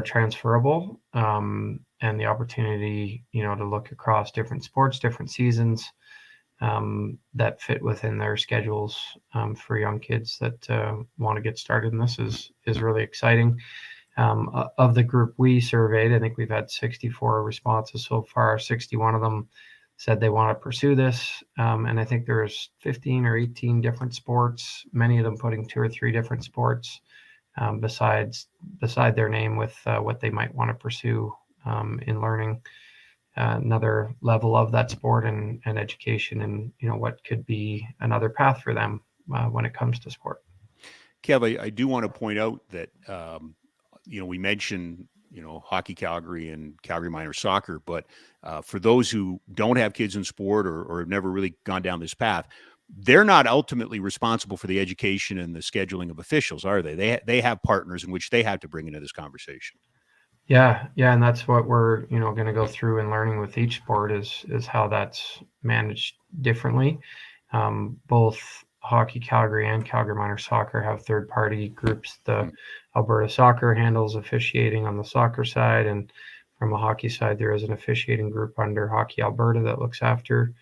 transferable, and the opportunity, to look across different sports, different seasons, that fit within their schedules, for young kids that want to get started in this is really exciting. Of the group we surveyed, I think we've had 64 responses so far. 61 of them said they want to pursue this, and I think there's 15 or 18 different sports, many of them putting 2 or 3 different sports beside their name with what they might want to pursue in learning another level of that sport and education, and what could be another path for them when it comes to sport. Kev, I do want to point out that we mentioned Hockey Calgary and Calgary Minor Soccer, but for those who don't have kids in sport or have never really gone down this path, they're not ultimately responsible for the education and the scheduling of officials, are they? They have partners in which they have to bring into this conversation. Yeah, and that's what we're going to go through and learning with each sport is how that's managed differently. Both Hockey Calgary and Calgary Minor Soccer have third-party groups. The Alberta Soccer handles officiating on the soccer side, and from a hockey side, there is an officiating group under Hockey Alberta that looks after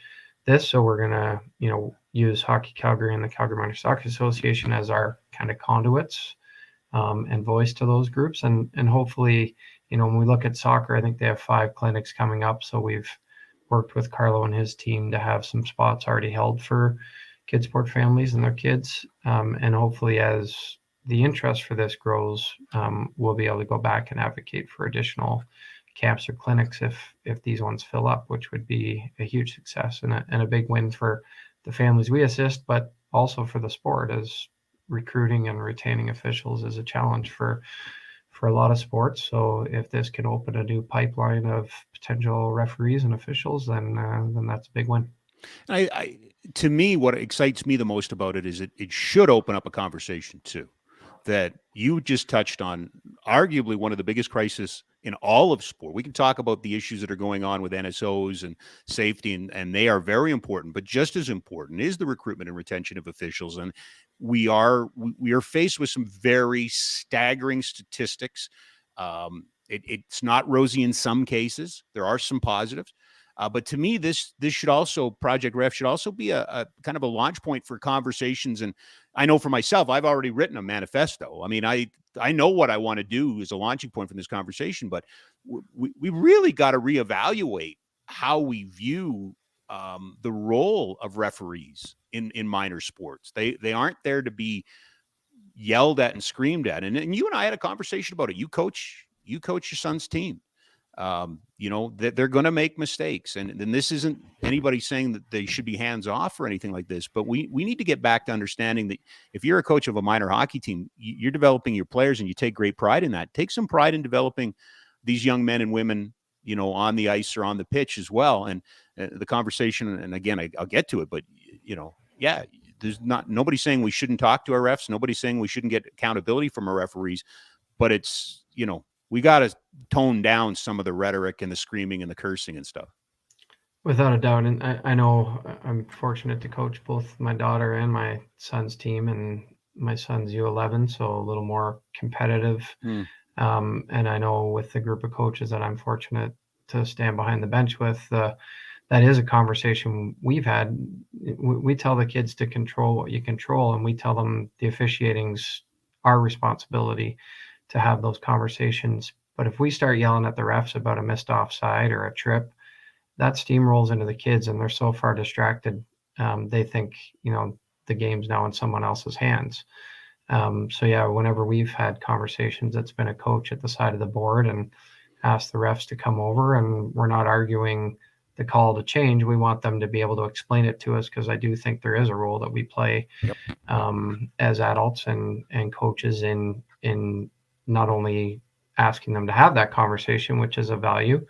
this. So we're going to use Hockey Calgary and the Calgary Minor Soccer Association as our kind of conduits and voice to those groups, and hopefully, when we look at soccer, I think they have 5 clinics coming up. So we've worked with Carlo and his team to have some spots already held for kid sport families and their kids. And hopefully as the interest for this grows, we'll be able to go back and advocate for additional camps or clinics if these ones fill up, which would be a huge success and a big win for the families we assist, but also for the sport, as recruiting and retaining officials is a challenge for a lot of sports. So if this can open a new pipeline of potential referees and officials, then that's a big win. To me, what excites me the most about it is it should open up a conversation too, that you just touched on, arguably one of the biggest crises in all of sport. We can talk about the issues that are going on with NSOs and safety, and they are very important, but just as important is the recruitment and retention of officials. And we are faced with some very staggering statistics. It's not rosy in some cases. There are some positives. But to me, this should also, Project Ref should also be a kind of a launch point for conversations. And I know for myself, I've already written a manifesto. I mean, I know what I want to do as a launching point from this conversation, but we really got to reevaluate how we view the role of referees in minor sports. They aren't there to be yelled at and screamed at. And you and I had a conversation about it. You coach your son's team. That they're going to make mistakes, and this isn't anybody saying that they should be hands off or anything like this, but we need to get back to understanding that if you're a coach of a minor hockey team, you're developing your players and you take great pride in that. Take some pride in developing these young men and women, on the ice or on the pitch as well. And the conversation, and again, I'll get to it, but there's nobody's saying we shouldn't talk to our refs. Nobody's saying we shouldn't get accountability from our referees, but it's, we got to tone down some of the rhetoric and the screaming and the cursing and stuff. Without a doubt. And I know I'm fortunate to coach both my daughter and my son's team, and my son's U11, so a little more competitive. And I know with the group of coaches that I'm fortunate to stand behind the bench with, that is a conversation we've had. We tell the kids to control what you control, and we tell them the officiating's our responsibility to have those conversations. But if we start yelling at the refs about a missed offside or a trip, that steamrolls into the kids, and they're so far distracted. They think, the game's now in someone else's hands. So yeah, whenever we've had conversations, it's been a coach at the side of the board and asked the refs to come over, and we're not arguing the call to change. We want them to be able to explain it to us, because I do think there is a role that we play as adults and coaches in not only asking them to have that conversation, which is a value,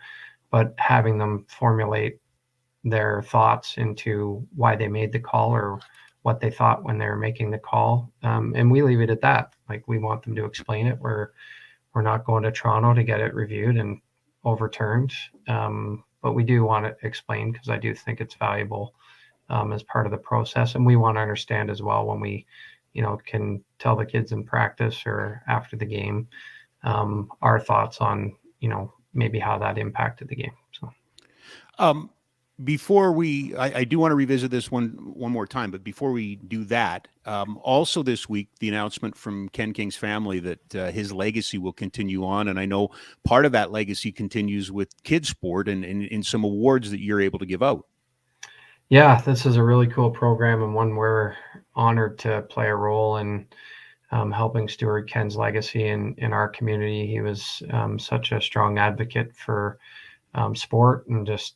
but having them formulate their thoughts into why they made the call or what they thought when they were making the call. And we leave it at that. Like, we want them to explain it. We're not going to Toronto to get it reviewed and overturned. But we do want it explained, because I do think it's valuable as part of the process. And we want to understand as well, when we, can tell the kids in practice or after the game, our thoughts on, maybe how that impacted the game. So, before I do want to revisit this one more time, but before we do that, also this week, the announcement from Ken King's family that his legacy will continue on. And I know part of that legacy continues with kids sport and in some awards that you're able to give out. Yeah, this is a really cool program, and one we're honored to play a role in helping steward Ken's legacy in our community. He was such a strong advocate for sport and just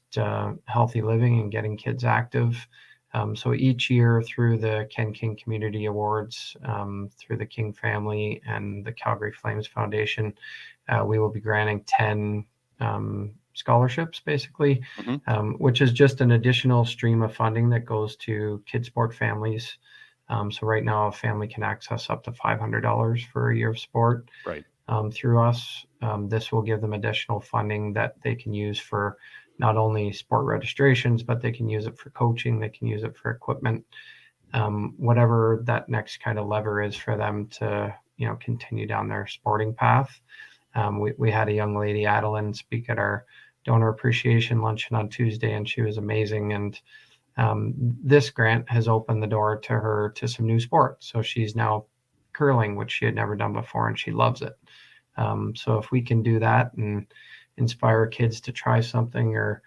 healthy living and getting kids active. So each year, through the Ken King Community Awards, through the King family and the Calgary Flames Foundation, we will be granting 10 scholarships, basically, which is just an additional stream of funding that goes to kids sport families. So right now, a family can access up to $500 for a year of sport. Right. Through us. This will give them additional funding that they can use for not only sport registrations, but they can use it for coaching, they can use it for equipment, whatever that next kind of lever is for them to, continue down their sporting path. We had a young lady, Adeline, speak at our donor appreciation luncheon on Tuesday, and she was amazing. And this grant has opened the door to her to some new sports. So she's now curling, which she had never done before, and she loves it. So if we can do that and inspire kids to try something or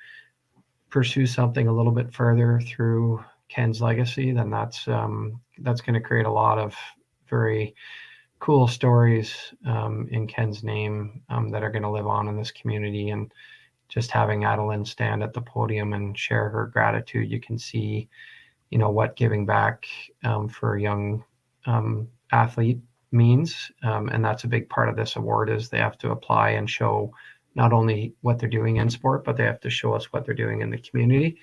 pursue something a little bit further through Ken's legacy, then that's going to create a lot of very cool stories in Ken's name that are going to live on in this community. And just having Adeline stand at the podium and share her gratitude, you can see, what giving back for a young athlete means. And that's a big part of this award, is they have to apply and show not only what they're doing in sport, but they have to show us what they're doing in the community,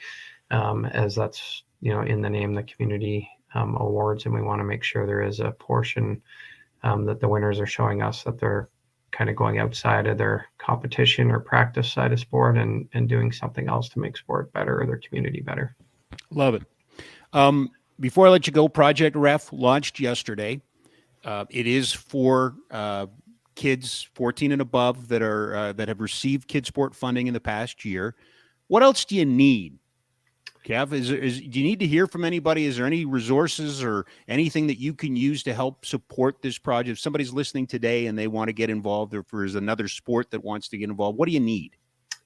as that's, in the name, the community awards. And we want to make sure there is a portion that the winners are showing us that they're kind of going outside of their competition or practice side of sport and doing something else to make sport better or their community better. Love it. Before I let you go, Project Ref launched yesterday. It is for kids 14 and above that have received kid sport funding in the past year. What else do you need, Kev? Do you need to hear from anybody? Is there any resources or anything that you can use to help support this project? If somebody's listening today and they want to get involved, or if there's another sport that wants to get involved, what do you need?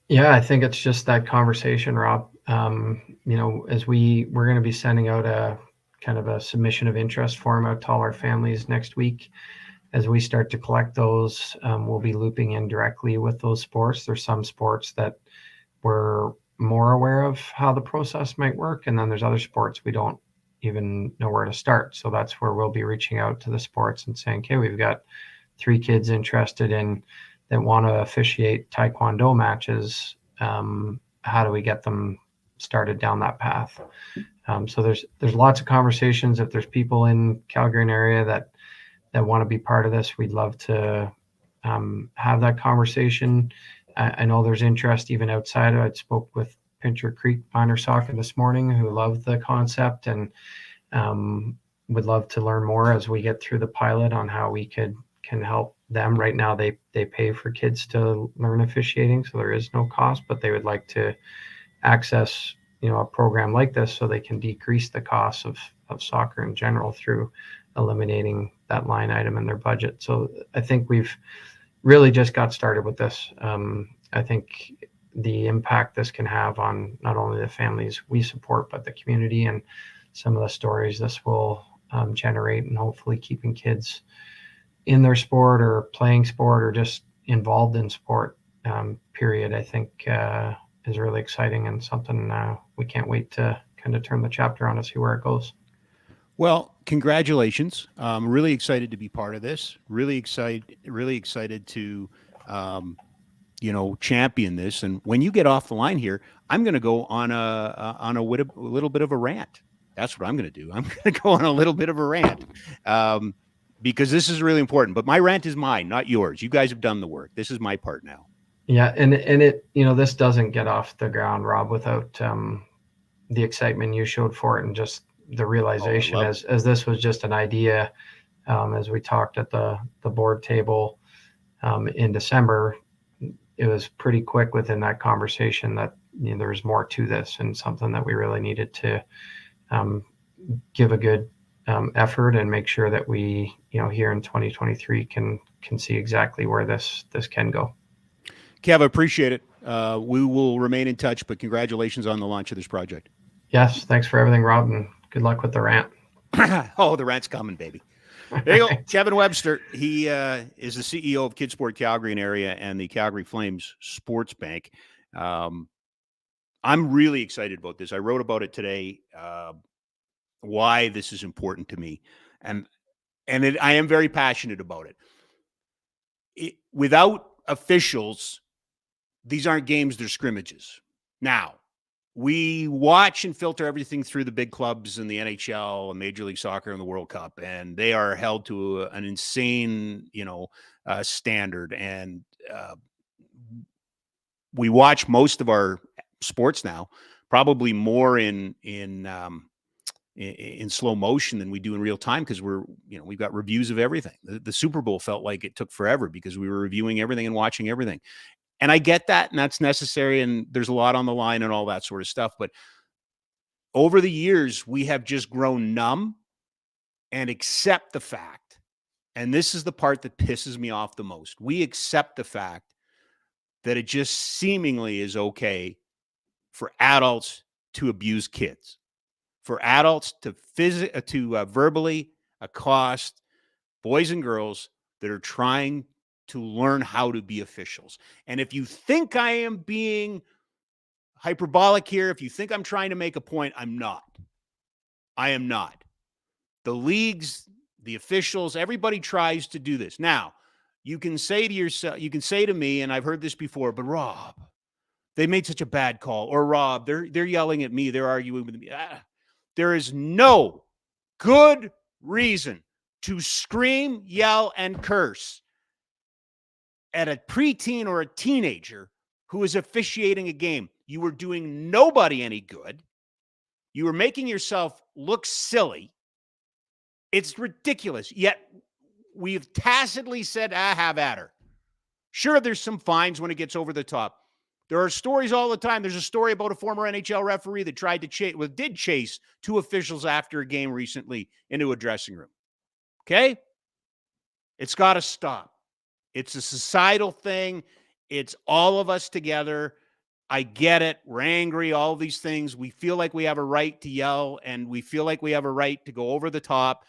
Yeah, I think it's just that conversation, Rob. As we're going to be sending out a kind of a submission of interest form out to all our families next week. As we start to collect those, we'll be looping in directly with those sports. There's some sports that we're more aware of how the process might work, and then there's other sports we don't even know where to start. So that's where we'll be reaching out to the sports and saying, okay, we've got 3 kids interested in that want to officiate Taekwondo matches. How do we get them started down that path? So there's lots of conversations. If there's people in Calgary and area that want to be part of this, we'd love to have that conversation. I know there's interest even outside. I spoke with Pincher Creek Minor Soccer this morning, who loved the concept and would love to learn more as we get through the pilot on how we can help them. Right now, they pay for kids to learn officiating, so there is no cost, but they would like to access a program like this so they can decrease the cost of soccer in general through eliminating that line item in their budget. So I think we've really just got started with this. I think the impact this can have on not only the families we support, but the community, and some of the stories this will generate, and hopefully keeping kids in their sport or playing sport or just involved in sport, period, I think is really exciting and something we can't wait to kind of turn the chapter on and see where it goes. Well, congratulations. I'm really excited to be part of this. Really excited to, champion this. And when you get off the line here, I'm going to go on a little bit of a rant. That's what I'm going to do. I'm going to go on a little bit of a rant because this is really important. But my rant is mine, not yours. You guys have done the work. This is my part now. Yeah, and it, this doesn't get off the ground, Rob, without the excitement you showed for it, and just the realization as this was just an idea, as we talked at the board table in December. It was pretty quick within that conversation that there was more to this, and something that we really needed to give a good effort and make sure that we, here in 2023 can see exactly where this can go. Kev, I appreciate it. We will remain in touch, but congratulations on the launch of this project. Yes, thanks for everything, Rob, and good luck with the rant. Oh, the rant's coming, baby. There you go. Kevin Webster. He is the CEO of Kidsport Calgary and area and the Calgary Flames Sports Bank. I'm really excited about this. I wrote about it today, why this is important to me. And I am very passionate about it. Without officials, these aren't games, they're scrimmages. Now, we watch and filter everything through the big clubs in the NHL and Major League Soccer and the World Cup, and they are held to an insane, standard. And we watch most of our sports now, probably more in slow motion than we do in real time, because we've got reviews of everything. The Super Bowl felt like it took forever because we were reviewing everything and watching everything. And I get that, and that's necessary, and there's a lot on the line and all that sort of stuff. But over the years, we have just grown numb and accept the fact, and this is the part that pisses me off the most. We accept the fact that it just seemingly is okay for adults to abuse kids, for adults to verbally accost boys and girls that are trying to learn how to be officials. And if you think I am being hyperbolic here, if you think I'm trying to make a point, I'm not. I am not. The leagues, the officials, everybody tries to do this. Now, you can say to yourself, you can say to me, and I've heard this before, but Rob, they made such a bad call. Or Rob, they're yelling at me, they're arguing with me. There is no good reason to scream, yell, and curse at a preteen or a teenager who is officiating a game. You were doing nobody any good. You were making yourself look silly. It's ridiculous. Yet we've tacitly said, have at her. Sure, there's some fines when it gets over the top. There are stories all the time. There's a story about a former NHL referee that did chase two officials after a game recently into a dressing room. Okay? It's got to stop. It's a societal thing. It's all of us together. I get it. We're angry, all these things. We feel like we have a right to yell, and we feel like we have a right to go over the top,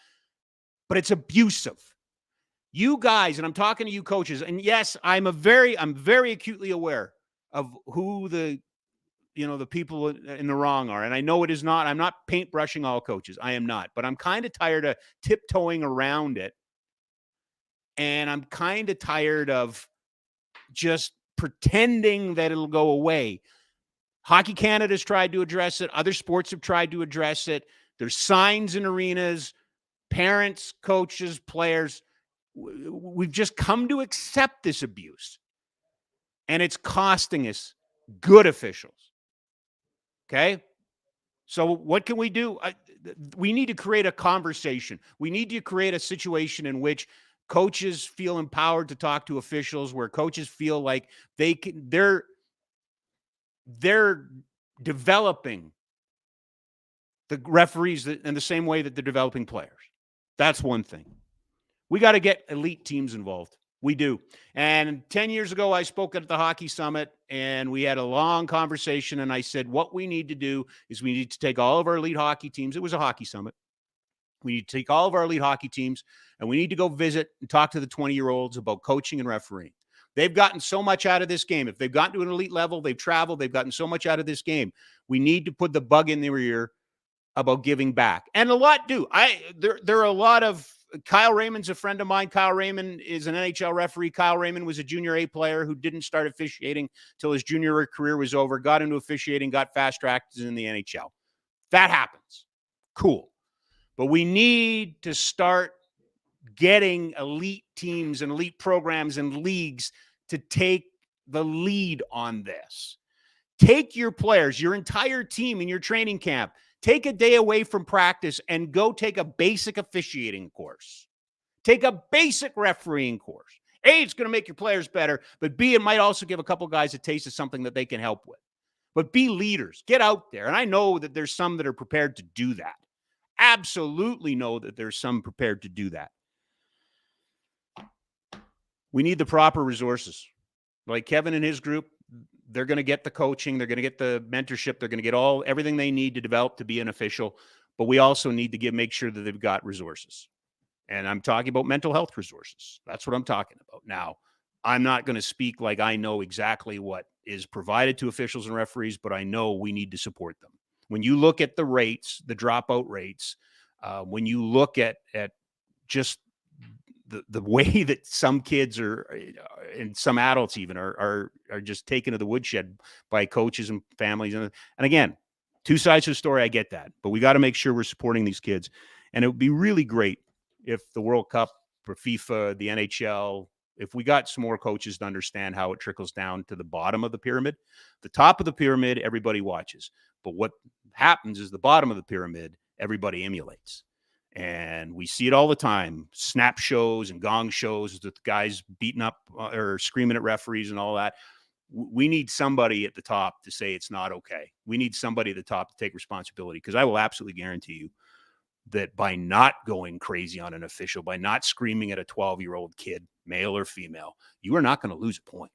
but it's abusive. You guys, and I'm talking to you coaches, and yes, I'm very acutely aware of who the people in the wrong are. And I know it is not, I'm not paintbrushing all coaches. I am not, but I'm kind of tired of tiptoeing around it. And I'm kind of tired of just pretending that it'll go away. Hockey Canada's tried to address it. Other sports have tried to address it. There's signs in arenas, parents, coaches, players. We've just come to accept this abuse. And it's costing us good officials. Okay? So what can we do? We need to create a conversation. We need to create a situation in which coaches feel empowered to talk to officials, where coaches feel like they're developing the referees in the same way that they're developing players. That's one thing. We got to get elite teams involved. We do. And 10 years ago, I spoke at the Hockey Summit, and we had a long conversation, and I said, what we need to do is we need to take all of our elite hockey teams. It was a hockey summit. We need to take all of our elite hockey teams, and we need to go visit and talk to the 20-year-olds about coaching and refereeing. They've gotten so much out of this game. If they've gotten to an elite level, they've traveled, they've gotten so much out of this game. We need to put the bug in their ear about giving back. And a lot do. There are a lot of Kyle Raymond's a friend of mine. Kyle Raymond is an NHL referee. Kyle Raymond was a junior A player who didn't start officiating till his junior career was over, got into officiating, got fast-tracked in the NHL. That happens. Cool. But we need to start getting elite teams and elite programs and leagues to take the lead on this. Take your players, your entire team in your training camp, take a day away from practice and go take a basic officiating course. Take a basic refereeing course. A, it's going to make your players better, but B, it might also give a couple guys a taste of something that they can help with. But be leaders. Get out there. And I know that there's some that are prepared to do that. Absolutely know that there's some prepared to do that. We need the proper resources. Like Kevin and his group, they're going to get the coaching, they're going to get the mentorship, they're going to get everything they need to develop to be an official, but we also need to make sure that they've got resources. And I'm talking about mental health resources. That's what I'm talking about. Now, I'm not going to speak like I know exactly what is provided to officials and referees, but I know we need to support them. When you look at the rates, the dropout rates, when you look at just the way that some kids are, and some adults even are just taken to the woodshed by coaches and families. And again, two sides to the story. I get that, but we got to make sure we're supporting these kids. And it would be really great if the World Cup for FIFA, the NHL, if we got some more coaches to understand how it trickles down to the bottom of the pyramid. The top of the pyramid, everybody watches. But what happens is the bottom of the pyramid, everybody emulates. And we see it all the time. Snap shows and gong shows with guys beating up or screaming at referees and all that. We need somebody at the top to say it's not okay. We need somebody at the top to take responsibility, because I will absolutely guarantee you that by not going crazy on an official, by not screaming at a 12-year-old kid, male or female, you are not going to lose a point.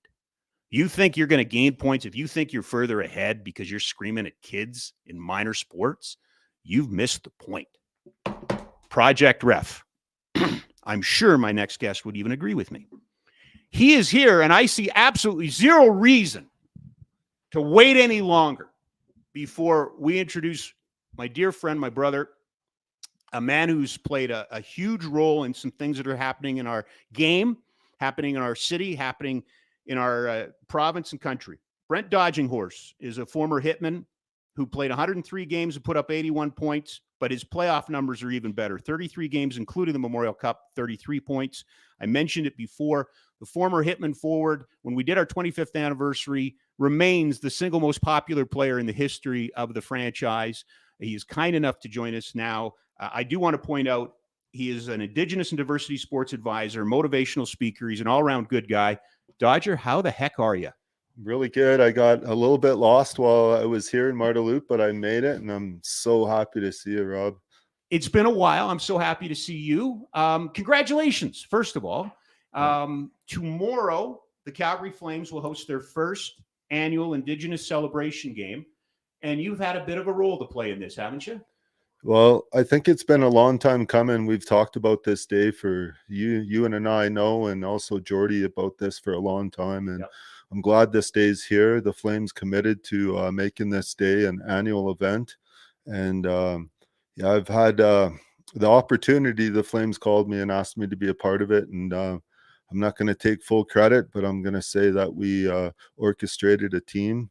You think you're going to gain points if you think you're further ahead because you're screaming at kids in minor sports, you've missed the point. Project Ref. I'm sure my next guest would even agree with me. He is here, and I see absolutely zero reason to wait any longer before we introduce my dear friend, my brother, a man who's played a huge role in some things that are happening in our game, happening in our city, happening in our province and country. Brent Dodginghorse is a former hitman who played 103 games and put up 81 points, but his playoff numbers are even better. 33 games, including the Memorial Cup, 33 points. I mentioned it before. The former hitman forward, when we did our 25th anniversary, remains the single most popular player in the history of the franchise. He is kind enough to join us now. I do want to point out he is an Indigenous and diversity sports advisor, motivational speaker. He's an all-around good guy. Dodger, how the heck are you? Really good. I got a little bit lost while I was here in Marteloup, but I made it, and I'm so happy to see you, Rob. It's been a while. I'm so happy to see you. Congratulations, first of all. Tomorrow, the Calgary Flames will host their first annual Indigenous celebration game, and you've had a bit of a role to play in this, haven't you? Well, I think it's been a long time coming. We've talked about this day for you and I know, and also Jordy about this for a long time. And yep. I'm glad this day's here. The Flames committed to making this day an annual event. And yeah, I've had the opportunity. The Flames called me and asked me to be a part of it. And I'm not going to take full credit, but I'm going to say that we orchestrated a team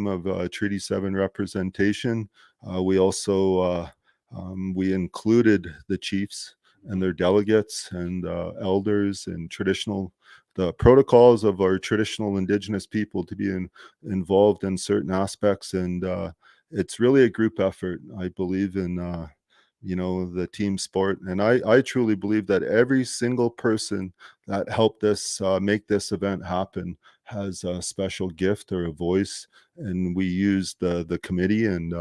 of Treaty 7 representation. We also we included the chiefs and their delegates and elders and the protocols of our traditional Indigenous people to be involved in certain aspects. And it's really a group effort. I believe in the team sport. And I truly believe that every single person that helped us make this event happen has a special gift or a voice. And we use the committee, and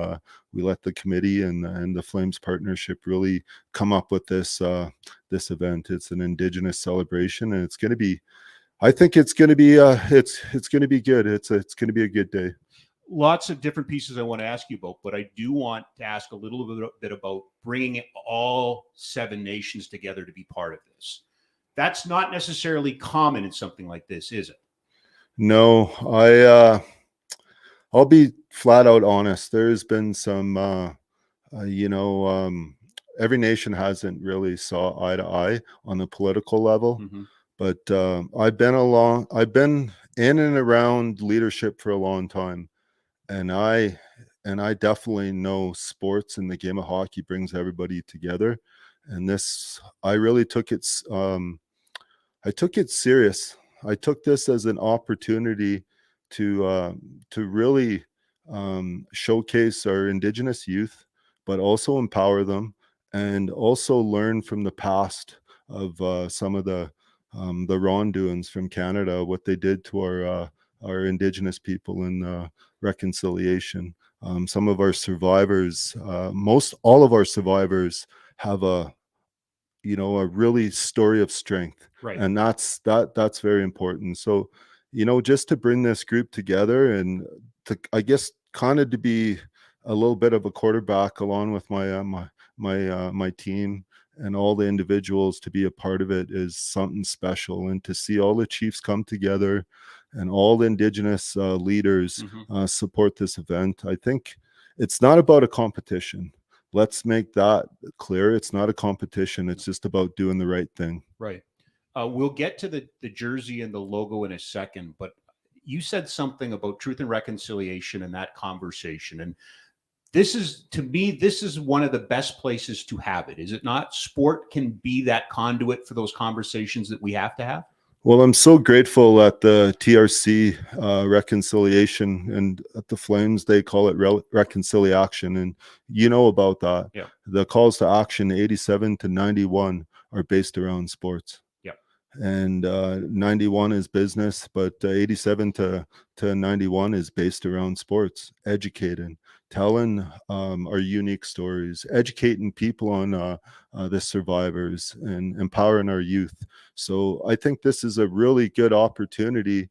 we let the committee and the Flames partnership really come up with this event. It's an Indigenous celebration, and it's going to be, I think it's going to be it's going to be good. It's going to be a good day. Lots of different pieces I want to ask you about, but I do want to ask a little bit about bringing all 7 nations together to be part of this. That's not necessarily common in something like this, is it? No, I'll be flat out honest. There's been some, every nation hasn't really saw eye to eye on the political level, but I've been in and around leadership for a long time. And I and I definitely know sports and the game of hockey brings everybody together. And this, I really took it. I took it serious. I took this as an opportunity to really showcase our Indigenous youth, but also empower them, and also learn from the past of some of the wrongdoings from Canada, what they did to our Indigenous people in reconciliation. Some of our survivors, most all of our survivors, have a really story of strength, Right. and that's very important. So just to bring this group together, and to, I guess, kind of to be a little bit of a quarterback along with my team and all the individuals, to be a part of it is something special. And to see all the chiefs come together and all the Indigenous leaders support this event, I think it's not about a competition. Let's make that clear. It's not a competition. It's just about doing the right thing. Right. We'll get to the jersey and the logo in a second, but you said something about truth and reconciliation in that conversation. And this is, to me, this is one of the best places to have it. Is it not? Sport can be that conduit for those conversations that we have to have. Well, I'm so grateful at the TRC reconciliation, and at the Flames, they call it reconciliation. And about that. Yeah. The calls to action 87 to 91 are based around sports. Yeah. And 91 is business, but 87 to 91 is based around sports, educating, telling our unique stories, educating people on the survivors, and empowering our youth. So I think this is a really good opportunity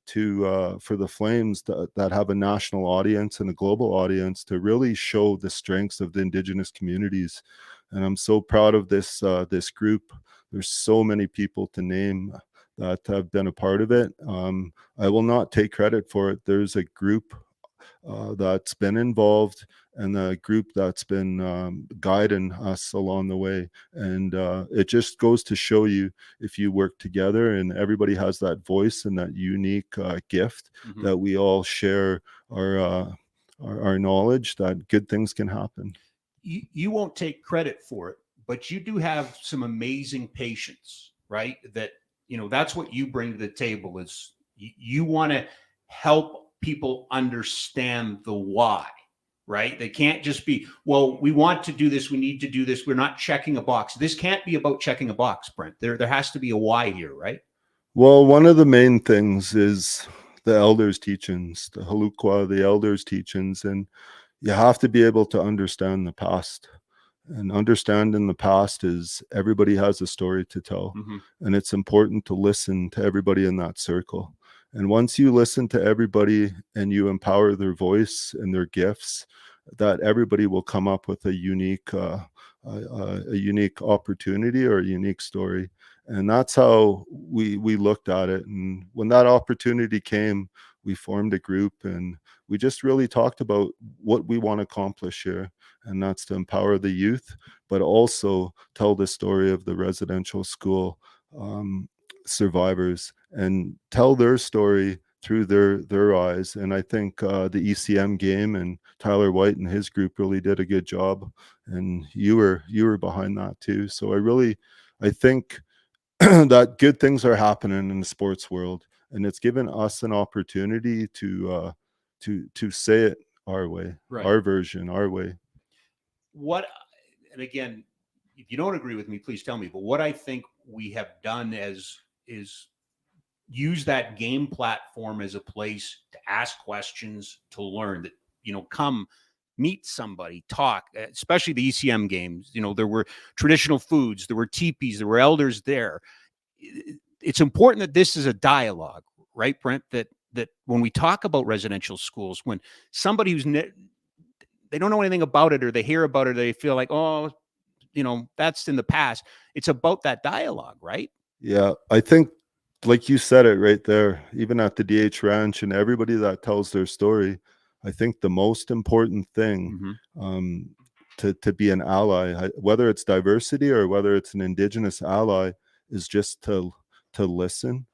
for the Flames that have a national audience and a global audience to really show the strengths of the Indigenous communities. And I'm so proud of this group. There's so many people to name that have been a part of it. I will not take credit for it. There's a group that's been involved, and a group that's been guiding us along the way. And it just goes to show you, if you work together and everybody has that voice and that unique gift, that we all share our knowledge, that good things can happen. You won't take credit for it, but you do have some amazing patience, right? That's what you bring to the table, is you want to help people understand the why, right? They can't just be, well, we want to do this, we need to do this, we're not checking a box. This can't be about checking a box, Brent. There has to be a why here, right? Well, one of the main things is the elders' teachings, the halukwa, the elders' teachings, and you have to be able to understand the past. And understanding the past is, everybody has a story to tell. And it's important to listen to everybody in that circle. And once you listen to everybody and you empower their voice and their gifts, that everybody will come up with a unique opportunity or a unique story. And that's how we looked at it. And when that opportunity came, we formed a group, and we just really talked about what we want to accomplish here. And that's to empower the youth, but also tell the story of the residential school survivors, and tell their story through their eyes. And I think the ECM game and Tyler White and his group really did a good job, and you were behind that too. So I think that good things are happening in the sports world, and it's given us an opportunity to say it our way, Right. our version, our way. And again, if you don't agree with me, please tell me, but what I think we have done is use that game platform as a place to ask questions, to learn, that, come meet somebody, talk, especially the ECM games. There were traditional foods, there were teepees, there were elders there. It's important that this is a dialogue, right, Brent? That when we talk about residential schools, when somebody they don't know anything about it, or they hear about it, they feel like, oh, that's in the past. It's about that dialogue, right? Yeah, I think, like you said it right there, even at the DH Ranch and everybody that tells their story, I think the most important thing to be an ally, whether it's diversity or whether it's an Indigenous ally, is just to listen,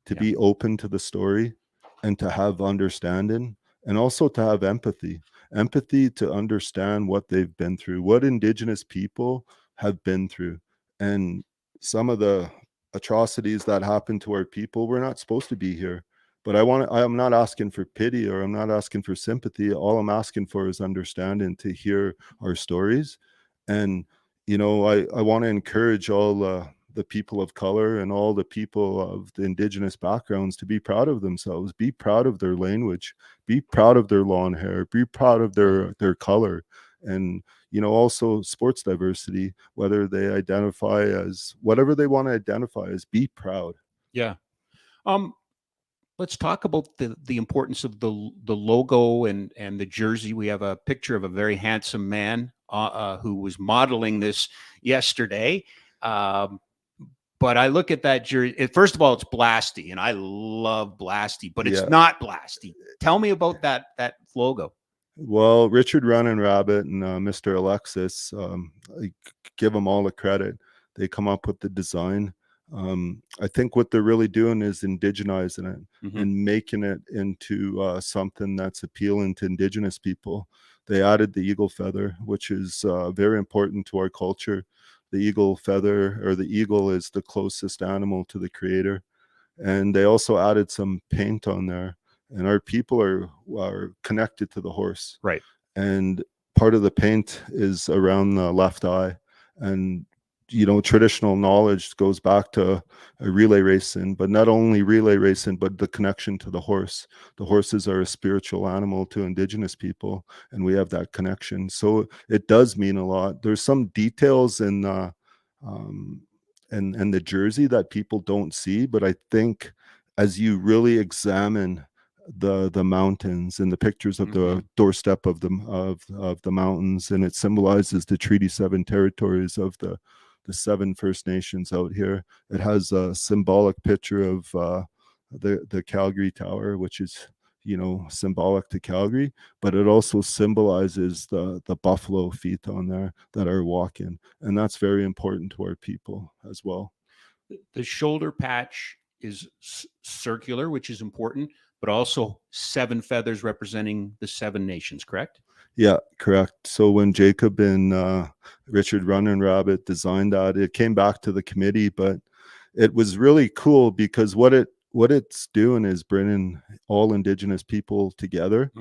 to be open to the story, and to have understanding, and also to have empathy. empathy to understand what they've been through, what Indigenous people have been through, and some of the atrocities that happen to our people. We're not supposed to be here. But I'm not asking for pity, or I'm not asking for sympathy. All I'm asking for is understanding, to hear our stories. And, I want to encourage all the people of color and all the people of the Indigenous backgrounds to be proud of themselves, be proud of their language, be proud of their long hair, be proud of their color. And, also sports diversity, whether they identify as whatever they want to identify as, be proud. Yeah. Let's talk about the importance of the logo and the jersey. We have a picture of a very handsome man who was modeling this yesterday. But I look at that jersey. First of all, it's Blasty, and I love Blasty, but it's not Blasty. Tell me about that logo. Well, Richard Running Rabbit and Mr. Alexis, I give them all the credit. They come up with the design. I think what they're really doing is indigenizing it and making it into something that's appealing to Indigenous people. They added the eagle feather, which is very important to our culture. The eagle feather, or the eagle, is the closest animal to the creator. And they also added some paint on there. And our people are connected to the horse. Right. And part of the paint is around the left eye. And traditional knowledge goes back to a relay racing, but not only relay racing, but the connection to the horse. The horses are a spiritual animal to Indigenous people, and we have that connection. So it does mean a lot. There's some details in the jersey that people don't see, but I think as you really examine the mountains and the pictures of the doorstep of the mountains, and it symbolizes the Treaty 7 territories of the 7 First Nations out here. It has a symbolic picture of the Calgary Tower, which is symbolic to Calgary, but it also symbolizes the buffalo feet on there that are walking, and that's very important to our people as well. The shoulder patch is circular, which is important, but also 7 feathers representing the 7 nations, correct? Yeah, correct. So when Jacob and Richard Running Rabbit designed that, it came back to the committee, but it was really cool because what it's doing is bringing all Indigenous people together,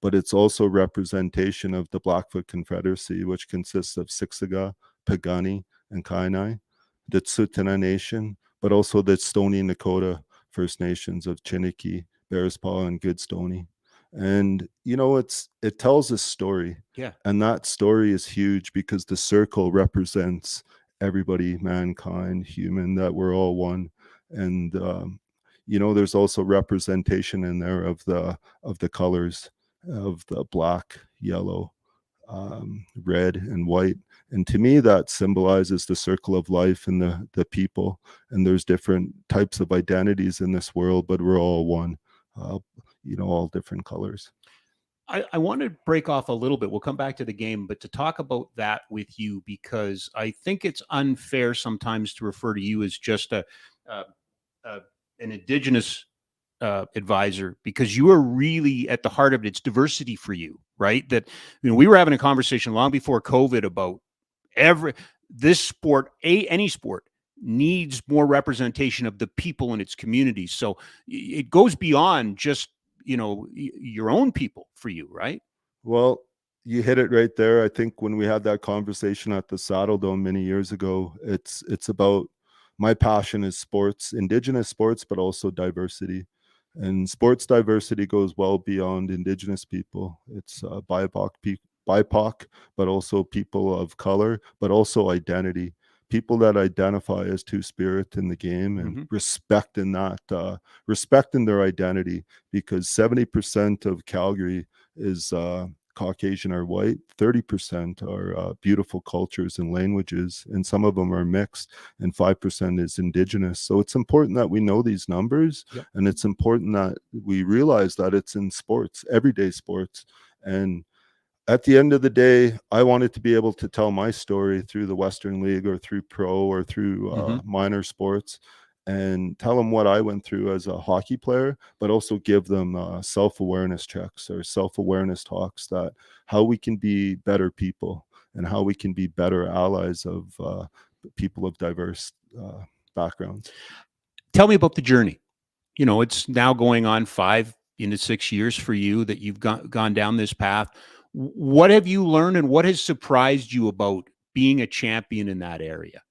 but it's also representation of the Blackfoot Confederacy, which consists of Siksika, Piikani, and Kainai, the Tsuut'ina Nation, but also the Stoney Nakoda First Nations of Chiniki, Bearspaw, and Goodstoney. And it tells a story. Yeah. And that story is huge because the circle represents everybody, mankind, human, that we're all one. And there's also representation in there of the colors of the black, yellow, red, and white. And to me, that symbolizes the circle of life and the people. And there's different types of identities in this world, but we're all one. All different colors. I want to break off a little bit. We'll come back to the game, but to talk about that with you, because I think it's unfair sometimes to refer to you as just an Indigenous advisor, because you are really at the heart of it. It's diversity for you, right? That we were having a conversation long before COVID about this sport, any sport, needs more representation of the people in its communities. So it goes beyond just your own people for you, right? Well, you hit it right there. I think when we had that conversation at the Saddle Dome many years ago, it's about, my passion is sports, Indigenous sports, but also diversity. And sports diversity goes well beyond Indigenous people. It's BIPOC, but also people of color, but also identity. People that identify as Two-Spirit in the game, and respecting their identity, because 70% of Calgary is Caucasian or white, 30% are beautiful cultures and languages, and some of them are mixed, and 5% is Indigenous. So it's important that we know these numbers, and it's important that we realize that it's in sports, everyday sports. And at the end of the day, I wanted to be able to tell my story through the Western League or through pro or through minor sports. and tell them what I went through as a hockey player, but also give them self-awareness checks or self-awareness talks, that how we can be better people and how we can be better allies of people of diverse backgrounds. Tell me about the journey. You know, it's now going on 5 into 6 years for you that you've gone down this path. What have you learned, and what has surprised you about being a champion in that area?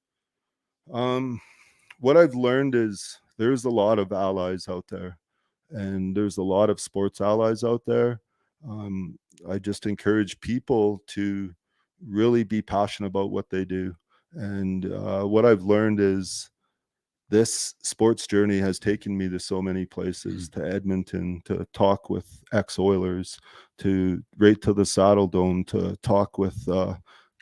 What I've learned is there's a lot of allies out there, and there's a lot of sports allies out there. I just encourage people to really be passionate about what they do. And what I've learned is this sports journey has taken me to so many places, to Edmonton, to talk with ex-Oilers, to right to the Saddle Dome, to talk with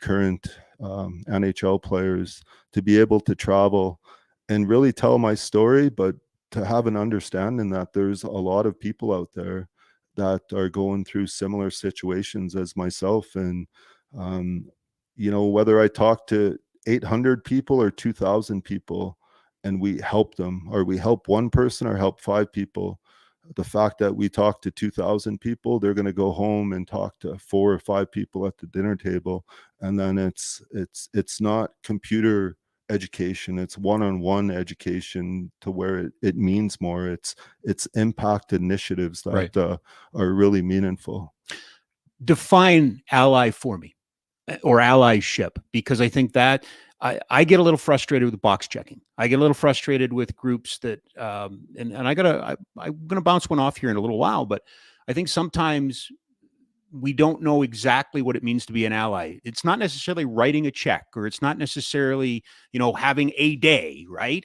current NHL players, to be able to travel and really tell my story, but to have an understanding that there's a lot of people out there that are going through similar situations as myself. And, you know, whether I talk to 800 people or 2,000 people, and we help them, or we help one person or help 5 people, the fact that we talk to 2,000 people, they're going to go home and talk to 4 or 5 people at the dinner table. And then it's not computer education, it's one-on-one education, to where it means more. It's impact initiatives that Right. Are really meaningful. Define ally for me, or allyship, because I think that I get a little frustrated with box checking. I get a little frustrated with groups that, and I'm gonna bounce one off here in a little while, but I think sometimes we don't know exactly what it means to be an ally. It's not necessarily writing a check, or it's not necessarily, you know, having a day, right?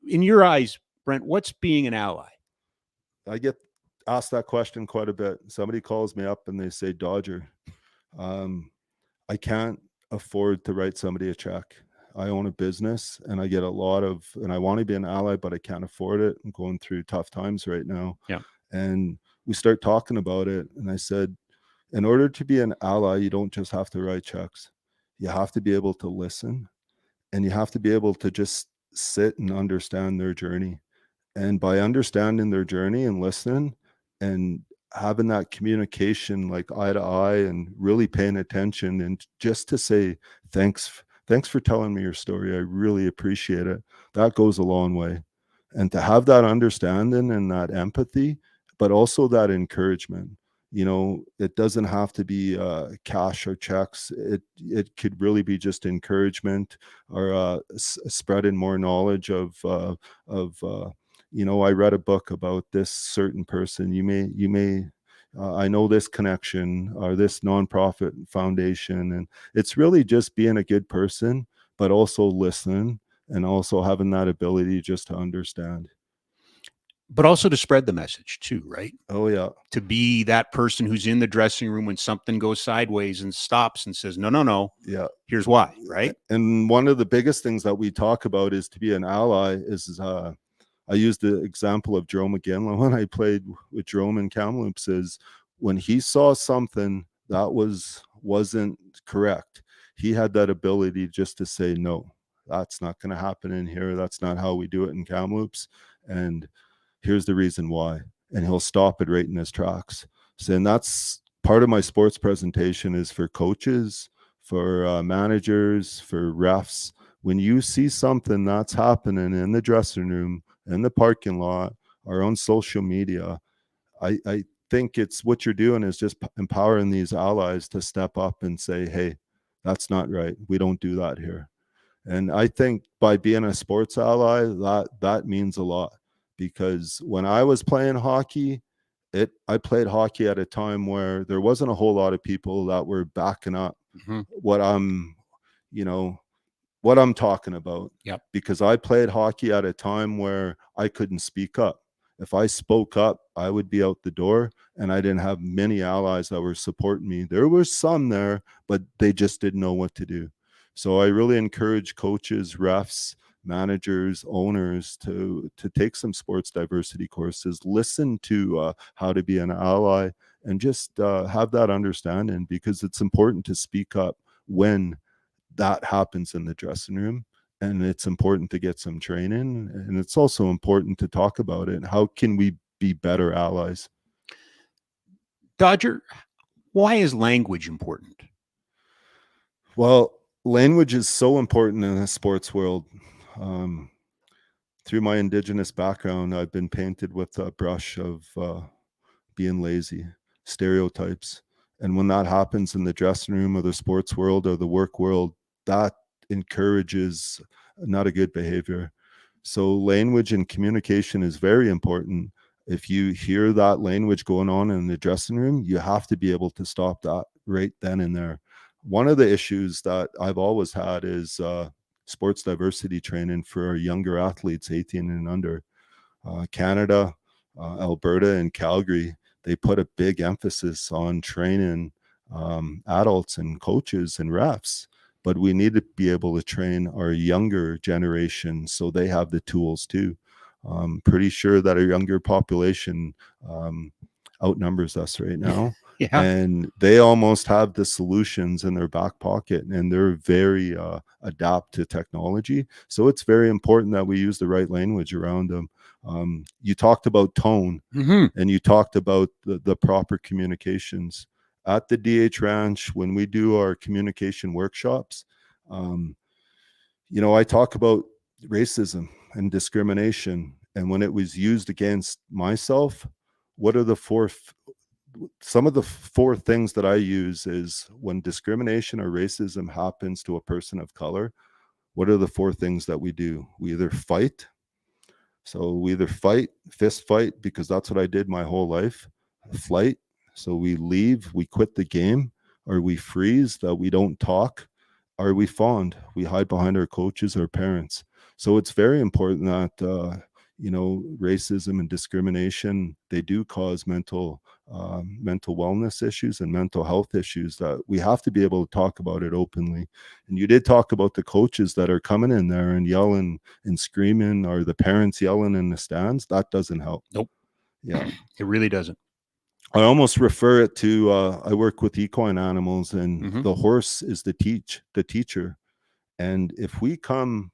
In your eyes, Brent, what's being an ally? I get asked that question quite a bit. Somebody calls me up and they say, Dodger, I can't afford to write somebody a check. I own a business and I get a lot of, and I want to be an ally, but I can't afford it. I'm going through tough times right now. Yeah. And we start talking about it. And I said, in order to be an ally, you don't just have to write checks. You have to be able to listen, and you have to be able to just sit and understand their journey. And by understanding their journey and listening and having that communication, like eye to eye, and really paying attention, and just to say thanks for telling me your story, I really appreciate it, that goes a long way. And to have that understanding and that empathy, but also that encouragement. You know, it doesn't have to be cash or checks. It could really be just encouragement, or spreading more knowledge of you know, I read a book about this certain person. You may I know this connection or this nonprofit foundation. And it's really just being a good person, but also listening, and also having that ability just to understand. But also to spread the message too, right? Oh yeah. To be that person who's in the dressing room when something goes sideways and stops and says, no, Yeah. here's why, right? And one of the biggest things that we talk about is to be an ally is, I use the example of Jerome McGinley when I played with Jerome in Kamloops, is when he saw something that wasn't correct, he had that ability just to say, no, that's not going to happen in here. That's not how we do it in Kamloops. And here's the reason why. And he'll stop it right in his tracks. So, and that's part of my sports presentation, is for coaches, for managers, for refs. When you see something that's happening in the dressing room, in the parking lot, or on social media, I think it's what you're doing is just empowering these allies to step up and say, hey, that's not right. We don't do that here. And I think by being a sports ally, that means a lot, because when I was playing hockey, I played hockey at a time where there wasn't a whole lot of people that were backing up what I'm talking about. Yep. Because I played hockey at a time where I couldn't speak up. If I spoke up, I would be out the door, and I didn't have many allies that were supporting me. There were some there, but they just didn't know what to do. So I really encourage coaches, refs, managers, owners to take some sports diversity courses, listen to how to be an ally, and just have that understanding, because it's important to speak up when that happens in the dressing room, and it's important to get some training, and it's also important to talk about it. How can we be better allies? Dodger, why is language important? Well, language is so important in the sports world. Through my Indigenous background, I've been painted with a brush of being lazy, stereotypes. And when that happens in the dressing room or the sports world or the work world, that encourages not a good behavior. So language and communication is very important. If you hear that language going on in the dressing room, you have to be able to stop that right then and there. One of the issues that I've always had is sports diversity training for our younger athletes, 18 and under. Canada, Alberta, and Calgary, they put a big emphasis on training adults and coaches and refs. But we need to be able to train our younger generation so they have the tools too. I'm pretty sure that our younger population outnumbers us right now. Yeah. And they almost have the solutions in their back pocket, and they're very adapt to technology. So it's very important that we use the right language around them. You talked about tone, and you talked about the proper communications. At the DH Ranch, when we do our communication workshops, I talk about racism and discrimination. And when it was used against myself, what are some of the four things that I use is when discrimination or racism happens to a person of color, what are the four things that we do? We either fight. So we either fight, fist fight, because that's what I did my whole life. Flight. So we leave, we quit the game, or we freeze, that we don't talk, or we fawn, we hide behind our coaches or parents. So it's very important that, racism and discrimination, they do cause mental wellness issues and mental health issues that we have to be able to talk about it openly. And you did talk about the coaches that are coming in there and yelling and screaming, or the parents yelling in the stands. That doesn't help. Nope. Yeah. It really doesn't. I almost refer it to, I work with equine animals, and the horse is the teacher. And if we come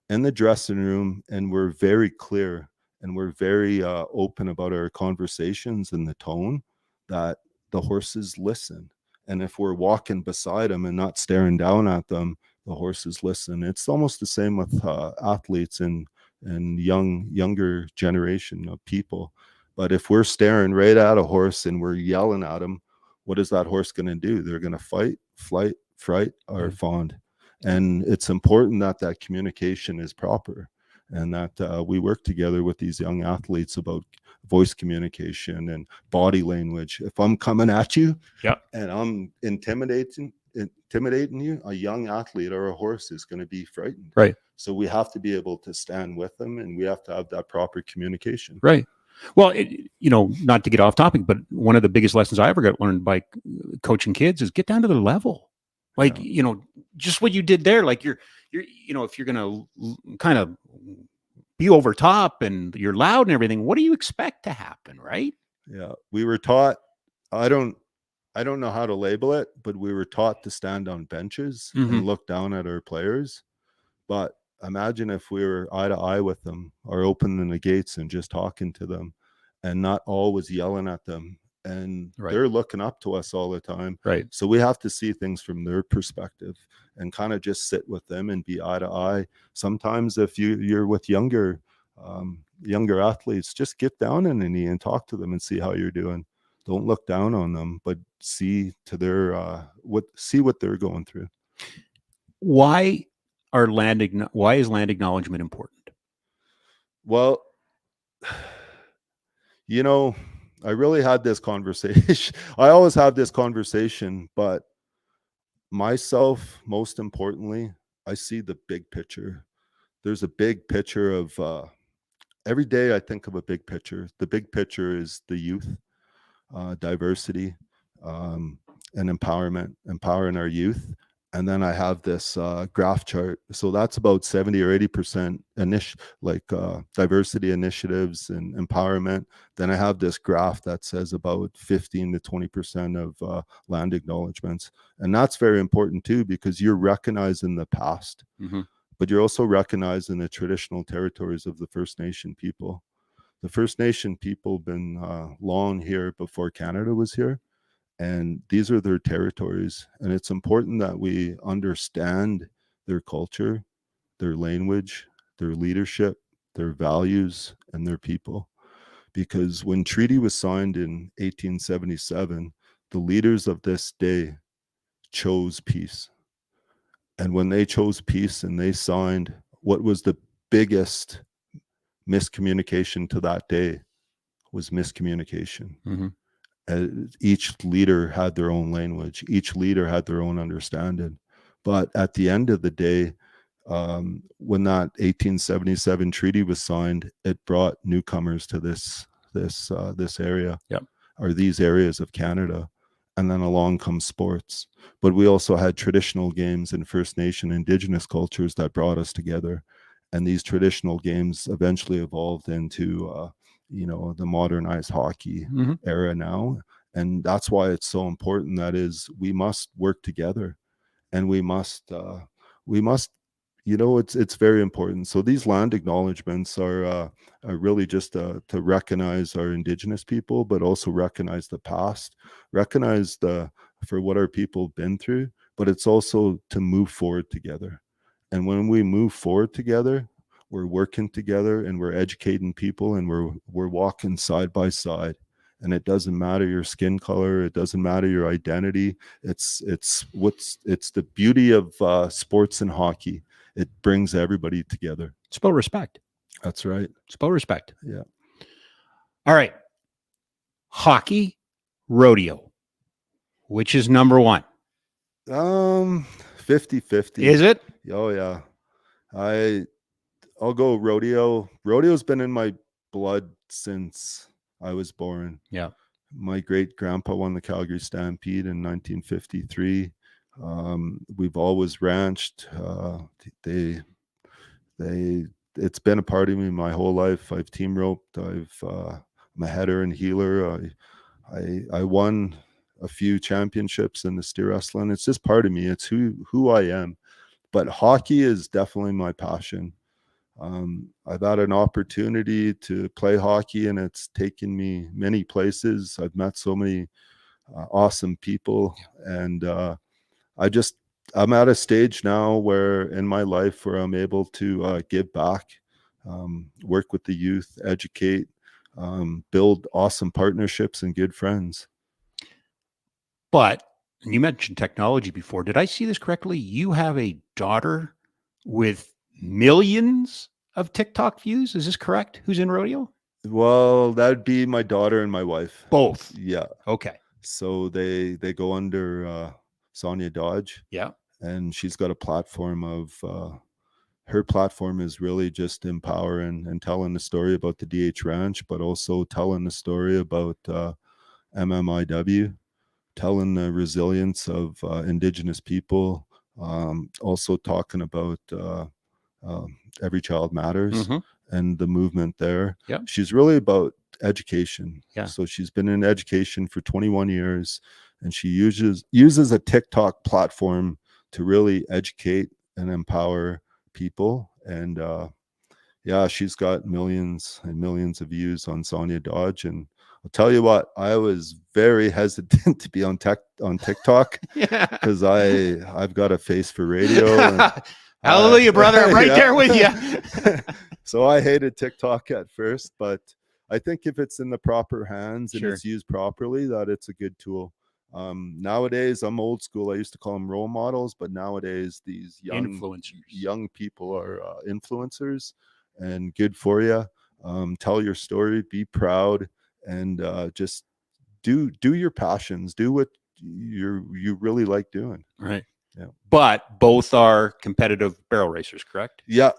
in the dressing room and we're very clear and we're very open about our conversations and the tone, that the horses listen. And if we're walking beside them and not staring down at them, the horses listen. It's almost the same with athletes and younger generation of people. But if we're staring right at a horse and we're yelling at him, what is that horse going to do? They're going to fight, flight, fright, or fawn. And it's important that that communication is proper, and that we work together with these young athletes about voice communication and body language. If I'm coming at you and I'm intimidating you, a young athlete or a horse is going to be frightened. Right. So we have to be able to stand with them, and we have to have that proper communication. Right. Well, not to get off topic, but one of the biggest lessons I ever got learned by coaching kids is get down to their level. Like, just what you did there, like you're, if you're going to kind of be over top and you're loud and everything, what do you expect to happen? Right. Yeah. We were taught, I don't know how to label it, but we were taught to stand on benches and look down at our players. But imagine if we were eye to eye with them, or opening the gates and just talking to them, and not always yelling at them. And they're looking up to us all the time. Right. So we have to see things from their perspective and kind of just sit with them and be eye to eye. Sometimes if you're with younger athletes, just get down on a knee and talk to them and see how you're doing. Don't look down on them, but see to their what they're going through. Why is land acknowledgement important? Well, I really had this conversation. I always have this conversation, but myself, most importantly, I see the big picture. There's a big picture of every day I think of a big picture. The big picture is the youth, diversity, and empowerment, empowering our youth. And then I have this graph chart. So that's about 70 or 80% diversity initiatives and empowerment. Then I have this graph that says about 15 to 20% of land acknowledgements. And that's very important too, because you're recognizing the past. but you're also recognizing the traditional territories of the First Nation people. The First Nation people been long here before Canada was here, and these are their territories. And it's important that we understand their culture, their language, their leadership, their values, and their people. Because when treaty was signed in 1877, the leaders of this day chose peace. And when they chose peace and they signed, what was the biggest miscommunication to that day was miscommunication. Each leader had their own language. Each leader had their own understanding. But at the end of the day, when that 1877 treaty was signed, it brought newcomers to this area, or these areas of Canada. And then along comes sports. But we also had traditional games in First Nation Indigenous cultures that brought us together. And these traditional games eventually evolved into, the modernized hockey era now. And that's why it's so important. That is, we must work together, and we must, it's very important. So these land acknowledgements are really just to recognize our Indigenous people, but also recognize the past, recognize for what our people have been through, but it's also to move forward together. And when we move forward together, we're working together and we're educating people, and we're walking side by side. And it doesn't matter your skin color, it doesn't matter your identity. It's the beauty of sports and hockey. It brings everybody together. It's about respect. That's right. It's about respect. Yeah. All right. Hockey, rodeo. Which is number one? 50-50. Is it? Oh yeah. I'll go rodeo. Rodeo's been in my blood since I was born. Yeah. My great grandpa won the Calgary Stampede in 1953. We've always ranched. It's been a part of me my whole life. I've team roped. I'm a header and healer. I won a few championships in the steer wrestling. It's just part of me. It's who I am. But hockey is definitely my passion. I've had an opportunity to play hockey, and it's taken me many places. I've met so many awesome people, and I'm at a stage now where in my life where I'm able to give back, work with the youth, educate, build awesome partnerships and good friends. But you mentioned technology before. Did I see this correctly? You have a daughter with millions of TikTok views. Is this correct? Who's in rodeo? Well, that'd be my daughter and my wife. Both. Yeah. Okay. So they go under Sonia Dodge. Yeah. And she's got a platform of her platform is really just empowering and telling the story about the DH Ranch, but also telling the story about MMIW, telling the resilience of Indigenous people, also talking about Every Child Matters and the movement there. Yeah. She's really about education. Yeah. So she's been in education for 21 years, and she uses a TikTok platform to really educate and empower people. And she's got millions and millions of views on Sonia Dodge. And I'll tell you what, I was very hesitant to be on TikTok because I've got a face for radio. And, hallelujah, brother. I'm right there with you. So I hated TikTok at first, but I think if it's in the proper hands and it's used properly, that it's a good tool. Nowadays, I'm old school. I used to call them role models, but nowadays these young people are influencers, and good for you. Tell your story, be proud, and just do your passions. Do what you really like doing. Right. Yeah. But both are competitive barrel racers, correct? Yeah.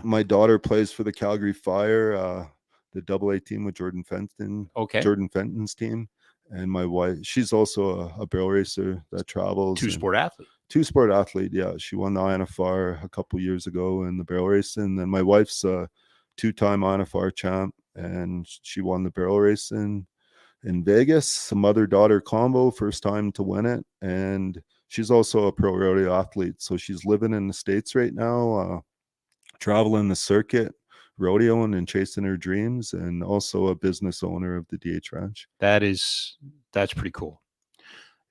My daughter plays for the Calgary Fire, the AA team with Jordan Fenton. Okay. Jordan Fenton's team. And my wife, she's also a barrel racer that travels. Two-sport athlete. Yeah. She won the INFR a couple years ago in the barrel racing. And then my wife's a two-time INFR champ, and she won the barrel racing in Vegas, a mother-daughter combo, first time to win it. And she's also a pro rodeo athlete. So she's living in the States right now, traveling the circuit, rodeoing and chasing her dreams, and also a business owner of the DH Ranch. That's pretty cool.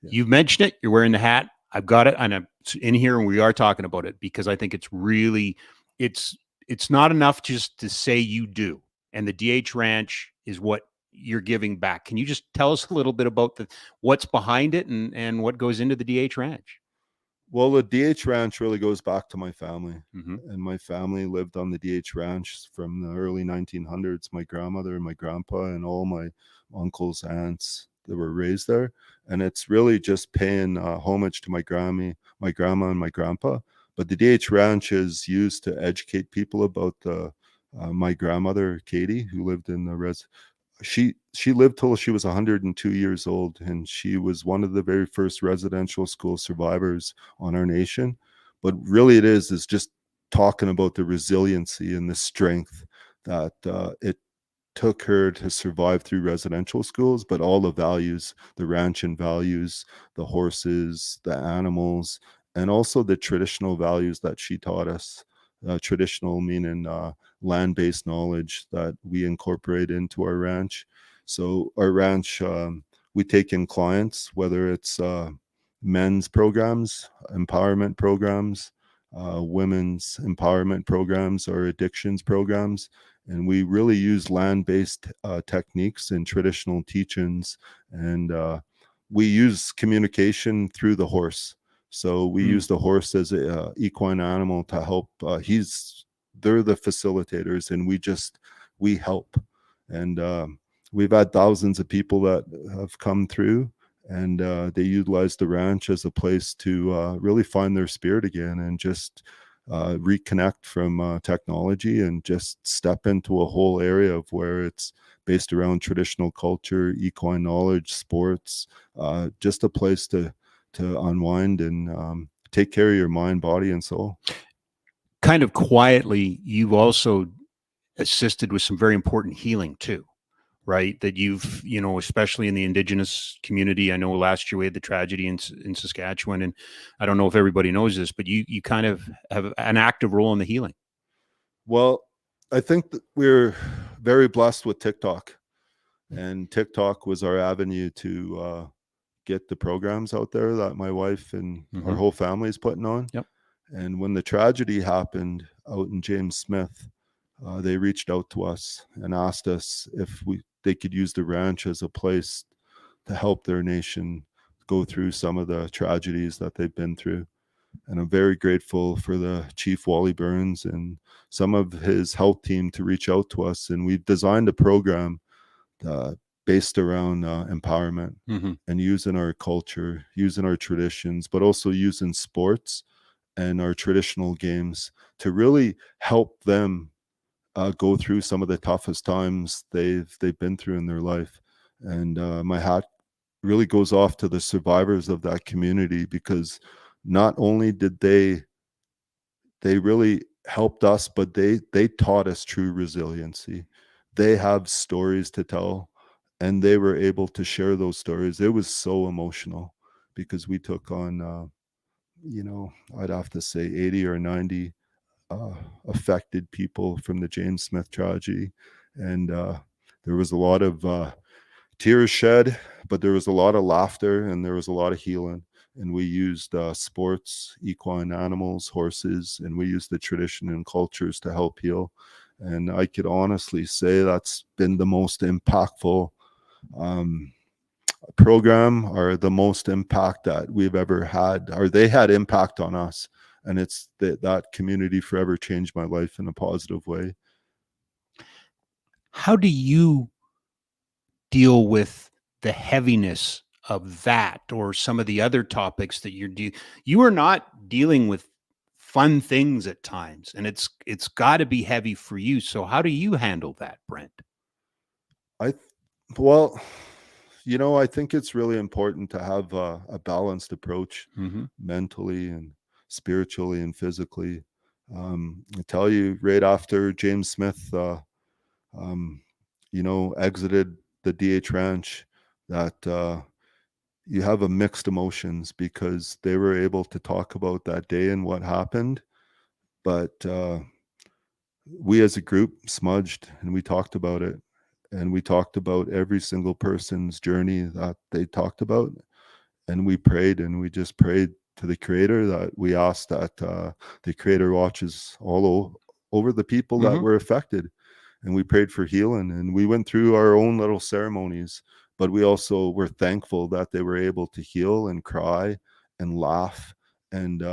Yeah. You've mentioned it. You're wearing the hat. I've got it, and I'm in here, and we are talking about it because I think it's really, it's not enough just to say you do. And the DH Ranch is what you're giving back. Can you just tell us a little bit about what's behind it and what goes into the DH Ranch? Well, the DH Ranch really goes back to my family. Mm-hmm. And my family lived on the DH Ranch from the early 1900s. My grandmother and my grandpa and all my uncles, aunts that were raised there. And it's really just paying homage to my grandma, and my grandpa. But the DH Ranch is used to educate people about my grandmother, Katie, who lived in the she lived till she was 102 years old, and she was one of the very first residential school survivors on our nation. But really it is just talking about the resiliency and the strength that it took her to survive through residential schools, but all the values, the ranching values, the horses, the animals, and also the traditional values that she taught us. Traditional meaning land-based knowledge that we incorporate into our ranch. So our ranch, we take in clients, whether it's men's programs, empowerment programs, women's empowerment programs, or addictions programs. And we really use land-based techniques and traditional teachings. And we use communication through the horse. So we use the horse as a equine animal to help. They're the facilitators, and we help. And we've had thousands of people that have come through, and they utilize the ranch as a place to really find their spirit again and just reconnect from technology and just step into a whole area of where it's based around traditional culture, equine knowledge, sports, just a place to unwind and take care of your mind, body, and soul. Kind of quietly, you've also assisted with some very important healing too, right? That you've, especially in the Indigenous community. I know last year we had the tragedy in Saskatchewan, and I don't know if everybody knows this, but you kind of have an active role in the healing. Well, I think that we're very blessed with TikTok, and TikTok was our avenue to get the programs out there that my wife and our whole family is putting on. Yep. And when the tragedy happened out in James Smith, they reached out to us and asked us if they could use the ranch as a place to help their nation go through some of the tragedies that they've been through. And I'm very grateful for the Chief Wally Burns and some of his health team to reach out to us. And we've designed a program based around empowerment and using our culture, using our traditions, but also using sports and our traditional games to really help them go through some of the toughest times they've been through in their life. And my hat really goes off to the survivors of that community, because not only did they really helped us, but they taught us true resiliency. They have stories to tell, and they were able to share those stories. It was so emotional because we took on I'd have to say 80 or 90 affected people from the James Smith tragedy. And there was a lot of tears shed, but there was a lot of laughter and there was a lot of healing. And we used sports, equine animals, horses, and we used the tradition and cultures to help heal. And I could honestly say that's been the most impactful program, or the most impact that we've ever had, or they had impact on us. And it's that community forever changed my life in a positive way. How do you deal with the heaviness of that, or some of the other topics that you are not dealing with fun things at times, and it's got to be heavy for you. So how do you handle that, Brent? Well, I think it's really important to have a balanced approach mentally and spiritually and physically. I tell you, right after James Smith, exited the DH Ranch, that, you have a mixed emotions because they were able to talk about that day and what happened, but we as a group smudged and we talked about it, and we talked about every single person's journey that they talked about, and we prayed, and we just prayed to the Creator that we asked that the Creator watches over the people that were affected, and we prayed for healing, and we went through our own little ceremonies, but we also were thankful that they were able to heal and cry and laugh, and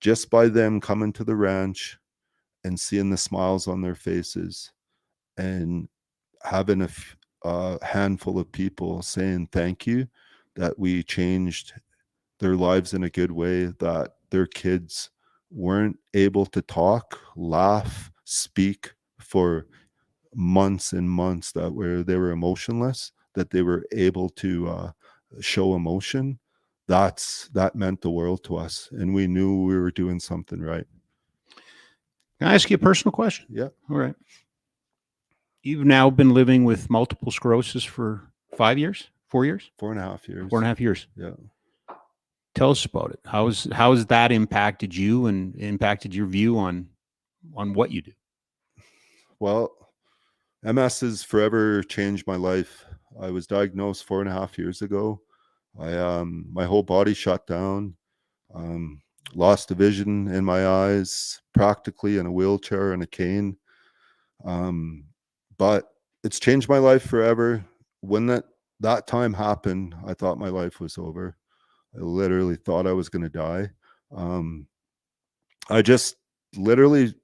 just by them coming to the ranch and seeing the smiles on their faces and having a handful of people saying thank you, that we changed their lives in a good way, that their kids weren't able to talk, laugh, speak for months and months, that they were emotionless, that they were able to show emotion. That meant the world to us, and we knew we were doing something right. Can I ask you a personal question? Yeah. All right. You've now been living with multiple sclerosis for 5 years, 4 years? 4.5 years. 4.5 years. Yeah. Tell us about it. How has that impacted you and impacted your view on what you do? Well, MS has forever changed my life. I was diagnosed 4.5 years ago. My whole body shut down, lost the vision in my eyes, practically in a wheelchair and a cane. But it's changed my life forever. When that time happened, I thought my life was over. I literally thought I was going to die. I just literally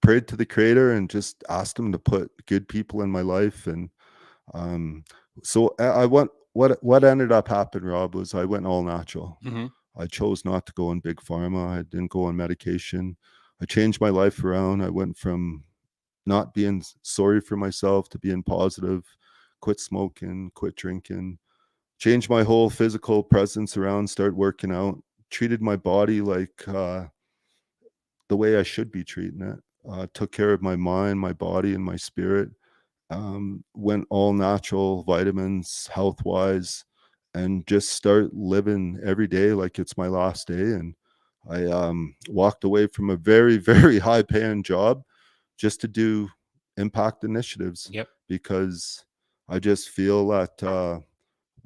prayed to the Creator and just asked him to put good people in my life. And so what ended up happening, Rob, was I went all natural. I chose not to go on big pharma. I didn't go on medication. I changed my life around. I went from not being sorry for myself to being positive, quit smoking, quit drinking, changed my whole physical presence around, start working out, treated my body like the way I should be treating it. Took care of my mind, my body, and my spirit. Went all natural, vitamins, health-wise, and just start living every day like it's my last day. And I walked away from a very, very high-paying job just to do impact initiatives. Yep. Because I just feel that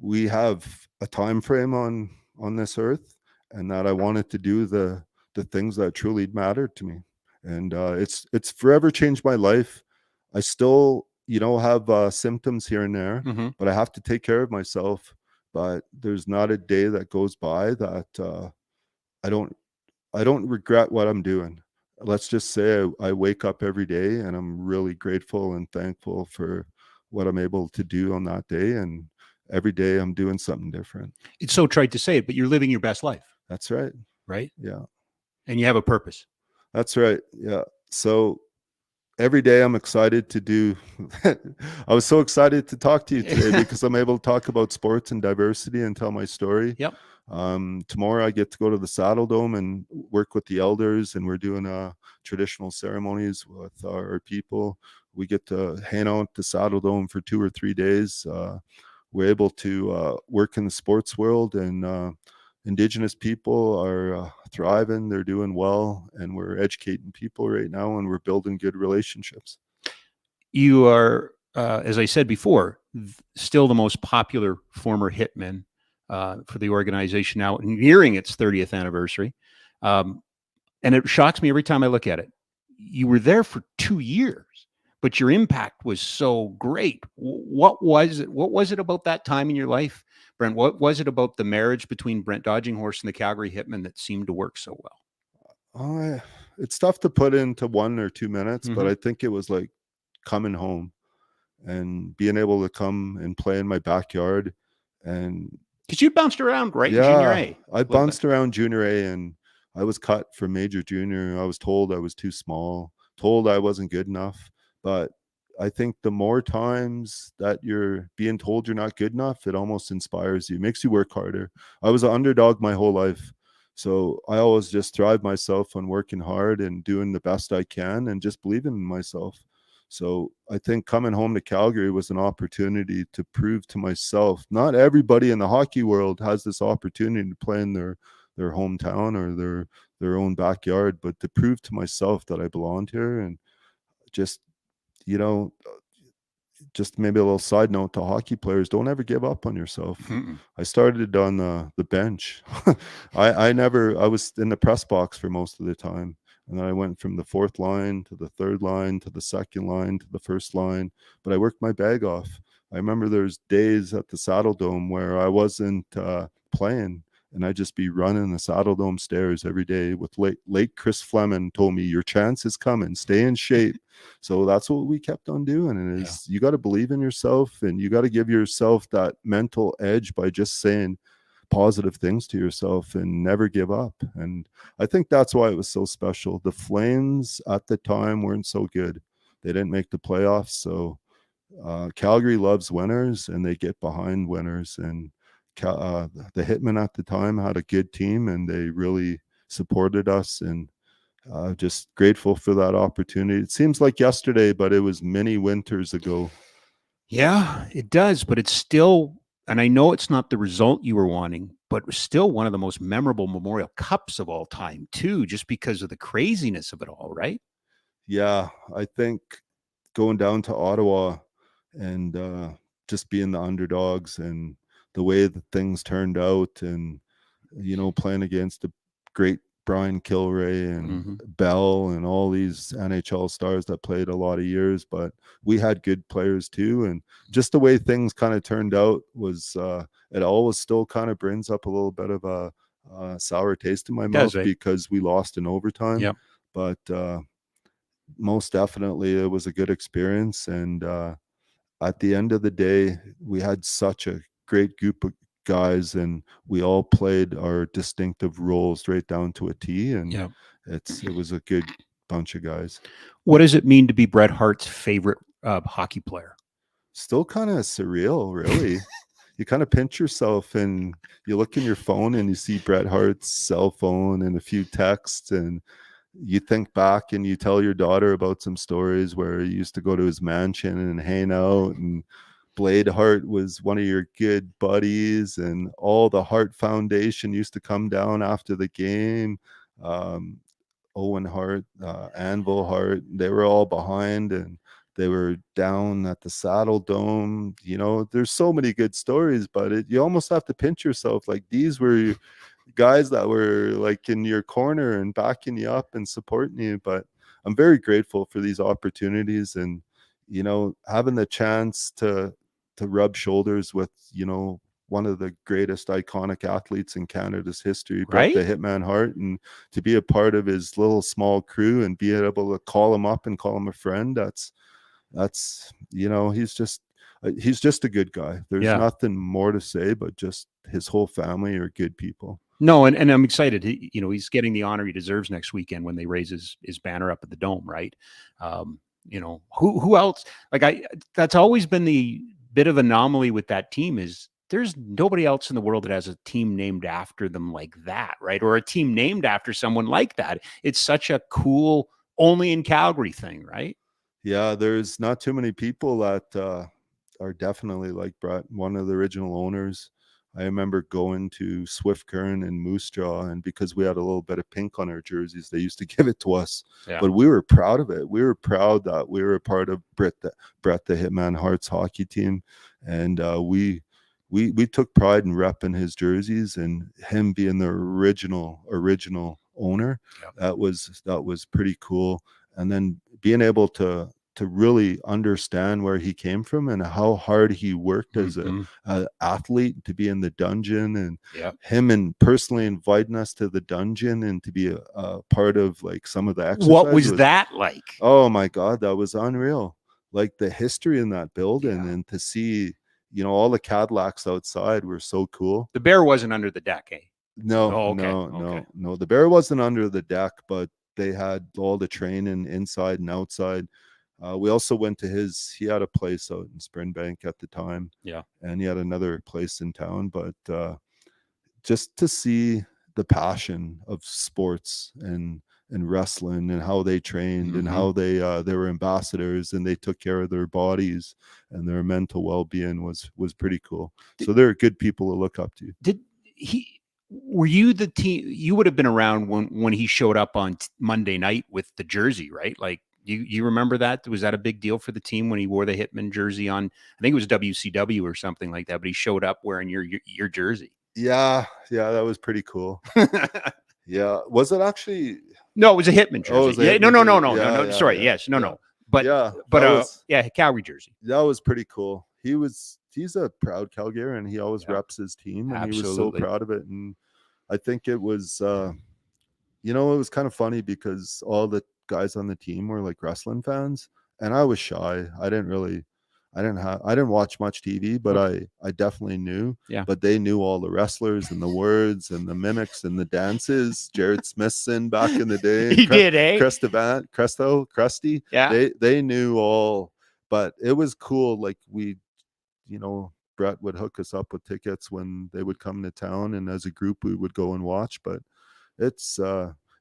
we have a time frame on this earth, and that I wanted to do the things that truly mattered to me. And it's forever changed my life. I still, have symptoms here and there, but I have to take care of myself. But there's not a day that goes by that I don't regret what I'm doing. Let's just say I wake up every day and I'm really grateful and thankful for what I'm able to do on that day. And every day I'm doing something different. It's so trite to say it, but you're living your best life. That's right. Right? Yeah. And you have a purpose. That's right. Yeah. So every day I'm excited to do. I was so excited to talk to you today because I'm able to talk about sports and diversity and tell my story. Yep. Tomorrow I get to go to the Saddle Dome and work with the elders, and we're doing traditional ceremonies with our people. We get to hang out at the Saddle Dome for 2 or 3 days. We're able to work in the sports world, and Indigenous people are thriving. They're doing well, and we're educating people right now, and we're building good relationships. You are, as I said before, still the most popular former hitman for the organization now, nearing its 30th anniversary. And it shocks me every time I look at it. You were there for 2 years, but your impact was so great. What was it? What was it about that time in your life, Brent? What was it about the marriage between Brent Dodginghorse and the Calgary Hitmen that seemed to work so well? It's tough to put into 1 or 2 minutes, but I think it was like coming home and being able to come and play in my backyard. And because you bounced around, right? In junior A. I bounced around junior A, and I was cut from major junior. I was told I was too small, told I wasn't good enough. But I think the more times that you're being told you're not good enough, it almost inspires you, makes you work harder. I was an underdog my whole life. So I always just thrive myself on working hard and doing the best I can and just believing in myself. So I think coming home to Calgary was an opportunity to prove to myself, not everybody in the hockey world has this opportunity to play in their hometown or their own backyard, but to prove to myself that I belonged here. And just, you know, just maybe a little side note to hockey players, don't ever give up on yourself. I started on the bench. I was in the press box for most of the time. And then I went from the fourth line to the third line to the second line to the first line. But I worked my bag off. I remember there's days at the Saddle Dome where I wasn't playing, and I'd just be running the Saddle Dome stairs every day with late Chris Fleming told me, your chance is coming, stay in shape. So that's what we kept on doing. And you got to believe in yourself, and you got to give yourself that mental edge by just saying positive things to yourself and never give up. And I think that's why it was so special. The Flames at the time weren't so good. They didn't make the playoffs. So Calgary loves winners, and they get behind winners. And the Hitmen at the time had a good team, and they really supported us. And just grateful for that opportunity. It seems like yesterday, but it was many winters ago. Yeah, it does, but it's still, and I know it's not the result you were wanting, but still one of the most memorable Memorial Cups of all time too, just because of the craziness of it all, right? Yeah, I think going down to Ottawa and just being the underdogs and the way that things turned out, and playing against a great Brian Kilray and Bell and all these NHL stars that played a lot of years, but we had good players too. And just the way things kind of turned out was it always still kind of brings up a little bit of a sour taste in my mouth because we lost in overtime. Yep. But most definitely it was a good experience. And at the end of the day, we had such a great group of guys, and we all played our distinctive roles right down to a T. And it was a good bunch of guys. What does it mean to be Bret Hart's favorite hockey player? Still kind of surreal, really. You kind of pinch yourself and you look in your phone and you see Bret Hart's cell phone and a few texts, and you think back and you tell your daughter about some stories where you used to go to his mansion and hang out, and Blade Hart was one of your good buddies, and all the Hart Foundation used to come down after the game. Owen Hart, Anvil Hart, they were all behind, and they were down at the Saddle Dome. There's so many good stories, but you almost have to pinch yourself. Like, these were guys that were like in your corner and backing you up and supporting you. But I'm very grateful for these opportunities, and having the chance to rub shoulders with one of the greatest iconic athletes in Canada's history, Bret the Hitman Hart, and to be a part of his little small crew and be able to call him up and call him a friend. That's he's just a good guy. There's nothing more to say, but just his whole family are good people. No, and I'm excited. He's getting the honor he deserves next weekend when they raise his banner up at the Dome, right? Who else? That's always been the bit of anomaly with that team, is there's nobody else in the world that has a team named after them like that, right? Or a team named after someone like that. It's such a cool, only in Calgary thing, right? Yeah, there's not too many people that are definitely like Bret, one of the original owners. I remember going to Swift Current and Moose Jaw, and because we had a little bit of pink on our jerseys, they used to give it to us. Yeah. But we were proud of it. We were proud that we were a part of Bret the Hitman Hart's hockey team, and we took pride in repping his jerseys and him being the original owner. Yeah. That was pretty cool. And then being able to really understand where he came from and how hard he worked as an athlete to be in the dungeon, and him and personally inviting us to the dungeon and to be a part of like some of the exercises. What was that like? Oh my God, that was unreal. Like the history in that building, and to see, all the Cadillacs outside were so cool. The bear wasn't under the deck, eh? No, no. The bear wasn't under the deck, but they had all the training inside and outside. We also went to he had a place out in Springbank at the time. Yeah. And he had another place in town, but just to see the passion of sports and and wrestling and how they trained and Mhm. how they were ambassadors and they took care of their bodies and their mental well-being was pretty cool. So they're good people to look up to. Were you the team? You would have been around when he showed up on Monday night with the jersey, right? Like you remember that? Was that a big deal for the team when he wore the Hitman jersey on? I think it was WCW or something like that. But he showed up wearing your jersey. Yeah, that was pretty cool. Yeah, was it actually? No, it was a Hitman jersey. Oh, it was a yeah, Hitman no. jersey. Sorry, Yeah, yes, no, yeah. no. But Yeah, yeah, Calgary jersey. that was pretty cool. He's a proud Calgarian, and he always reps his team, and he was so proud of it. And I think it was, it was kind of funny because all the guys on the team were like wrestling fans, and I was shy. I didn't watch much TV, but I definitely knew. Yeah. But they knew all the wrestlers and the words and the mimics and the dances. Jared Smithson back in the day. He did, eh? Krusty. Yeah. They knew all, but it was cool. Like Brett would hook us up with tickets when they would come to town, and as a group we would go and watch. But it's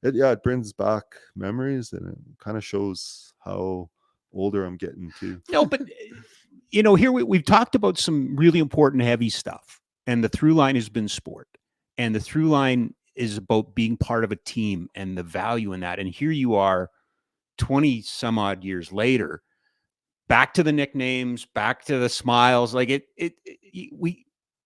it brings back memories, and it kind of shows how older I'm getting too. No, but here we've talked about some really important heavy stuff, and the through line has been sport, and the through line is about being part of a team and the value in that. And here you are 20 some odd years later, back to the nicknames, back to the smiles. Like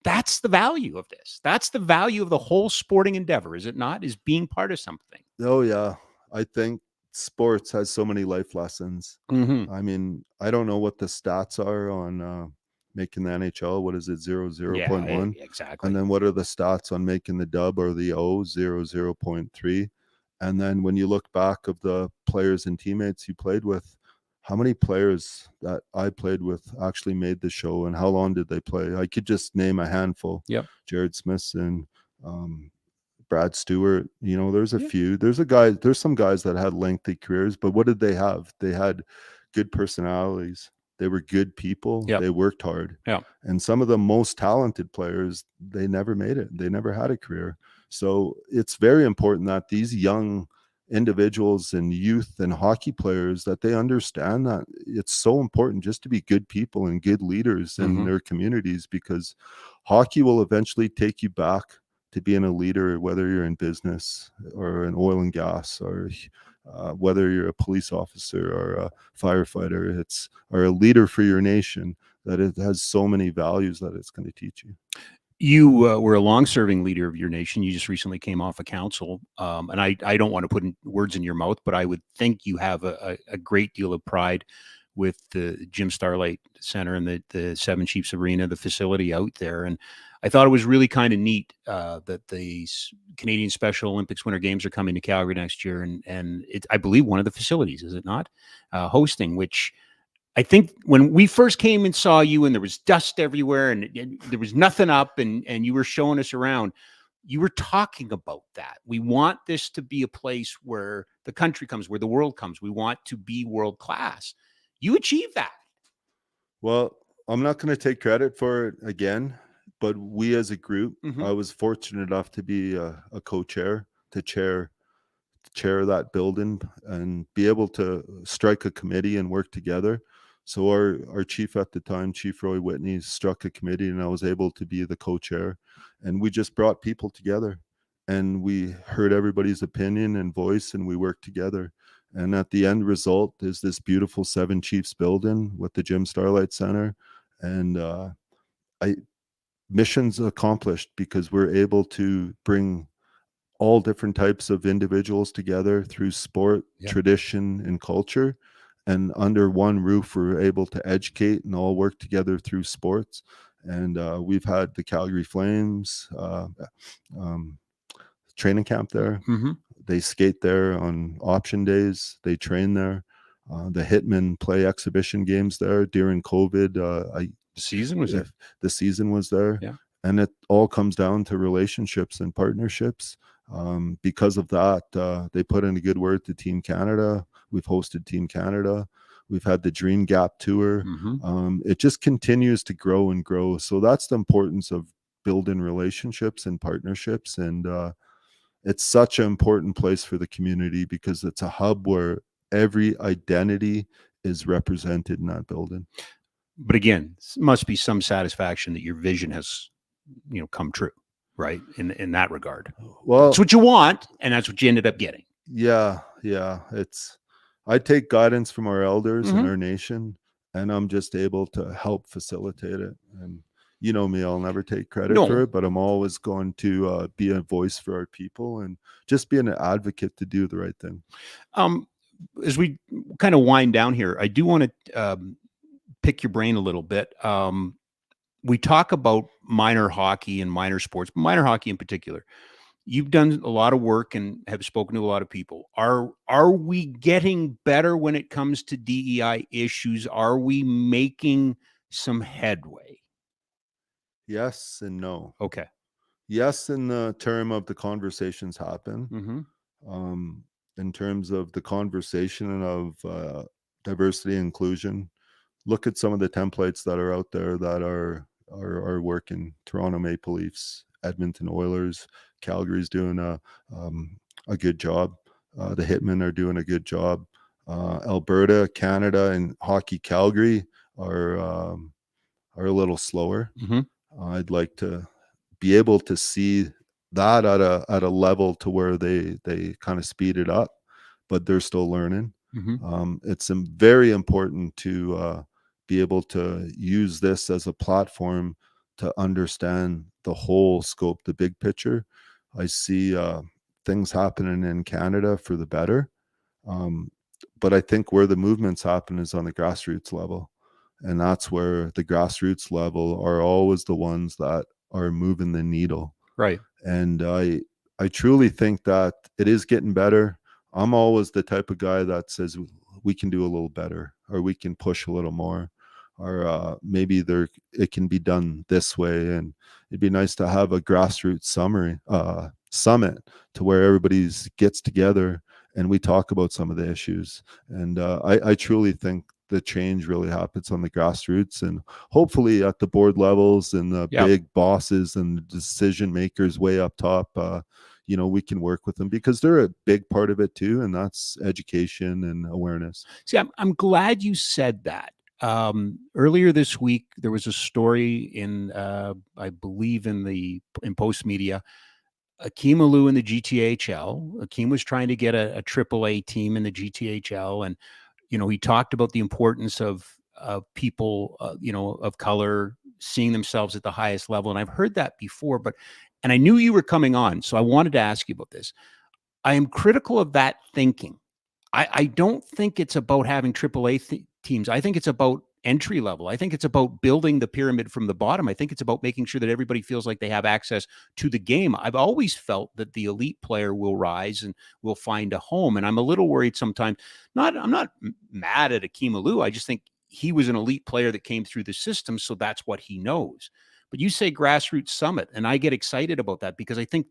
that's the value of this. That's the value of the whole sporting endeavor, is it not? Is being part of something. Oh yeah. I think sports has so many life lessons. Mm-hmm. I mean, I don't know what the stats are on making the NHL. What is it? 0.1? Yeah, exactly. And then what are the stats on making the dub or the O? 0.3? And then when you look back of the players and teammates you played with, how many players that I played with actually made the show, and how long did they play? I could just name a handful. Yep. Jared Smithson, Brad Stewart, there's a few. There's some guys that had lengthy careers, but what did they have? They had good personalities. They were good people. Yep. They worked hard. Yeah. And some of the most talented players, they never made it. They never had a career. So it's very important that these young individuals and youth and hockey players, that they understand that it's so important just to be good people and good leaders in their communities, because hockey will eventually take you back to being a leader, whether you're in business or in oil and gas, or whether you're a police officer or a firefighter, or a leader for your nation, that it has so many values that it's going to teach you. You were a long-serving leader of your nation. You just recently came off a council, and I don't want to put words in your mouth, but I would think you have a great deal of pride with the Jim Starlight Center and the Seven Chiefs Arena, the facility out there. And I thought it was really kind of neat that the Canadian Special Olympics Winter Games are coming to Calgary next year, and it's, I believe, one of the facilities, is it not, hosting, which I think when we first came and saw you and there was dust everywhere and there was nothing up and you were showing us around, you were talking about that. We want this to be a place where the country comes, where the world comes. We want to be world class. You achieved that. Well, I'm not going to take credit for it again, but we as a group, I was fortunate enough to be a co-chair, to chair that building and be able to strike a committee and work together. So our chief at the time, Chief Roy Whitney, struck a committee, and I was able to be the co-chair, and we just brought people together, and we heard everybody's opinion and voice, and we worked together. And at the end result is this beautiful Seven Chiefs building with the Jim Starlight Center. And mission's accomplished because we're able to bring all different types of individuals together through sport, tradition, and culture. And under one roof, we're able to educate and all work together through sports. And we've had the Calgary Flames training camp there. They skate there on option days. They train there. The Hitmen play exhibition games there during COVID. The season was there. The season was there. Yeah. And it all comes down to relationships and partnerships. Because of that, they put in a good word to Team Canada. We've hosted Team Canada. We've had the Dream Gap Tour. It just continues to grow and grow. So that's the importance of building relationships and partnerships. And it's such an important place for the community because it's a hub where every identity is represented in that building. But again, must be some satisfaction that your vision has, come true, right? In that regard. Well, that's what you want, and that's what you ended up getting. Yeah. I take guidance from our elders in Mhm. our nation, and I'm just able to help facilitate it. And you know me, I'll never take credit No. for it, but I'm always going to be a voice for our people and just be an advocate to do the right thing. As we kind of wind down here, I do want to pick your brain a little bit. We talk about minor hockey and minor sports, minor hockey in particular. You've done a lot of work and have spoken to a lot of people. Are we getting better when it comes to DEI issues? Are we making some headway? Yes and no. Okay. Yes, in the term of the conversations happen. Mm-hmm. In terms of the conversation of diversity and inclusion, look at some of the templates that are out there that are working. Toronto Maple Leafs, Edmonton Oilers, Calgary's doing a good job. The Hitmen are doing a good job. Alberta, Canada, and Hockey Calgary are a little slower. Mm-hmm. I'd like to be able to see that at a level to where they kind of speed it up, but they're still learning. Mm-hmm. It's very important to be able to use this as a platform to understand the whole scope, the big picture. I see things happening in Canada for the better, but I think where the movements happen is on the grassroots level, and that's where the grassroots level are always the ones that are moving the needle. Right. And I truly think that it is getting better. I'm always the type of guy that says we can do a little better, or we can push a little more, or maybe it can be done this way. And it'd be nice to have a grassroots summit to where everybody gets together and we talk about some of the issues. And I truly think the change really happens on the grassroots, and hopefully at the board levels and the big bosses and the decision makers way up top, we can work with them because they're a big part of it too. And that's education and awareness. See, I'm glad you said that. Earlier this week, there was a story in, I believe in Post Media, Akeem Alou in the GTHL. Akeem was trying to get a AAA team in the GTHL, and he talked about the importance of people, of color seeing themselves at the highest level. And I've heard that before, and I knew you were coming on, so I wanted to ask you about this. I am critical of that thinking. I don't think it's about having AAA teams. I think it's about entry level. I think it's about building the pyramid from the bottom. I think it's about making sure that everybody feels like they have access to the game. I've always felt that the elite player will rise and will find a home. And I'm a little worried sometimes. I'm not mad at Akeem Alou. I just think he was an elite player that came through the system, so that's what he knows. But you say grassroots summit, and I get excited about that because I think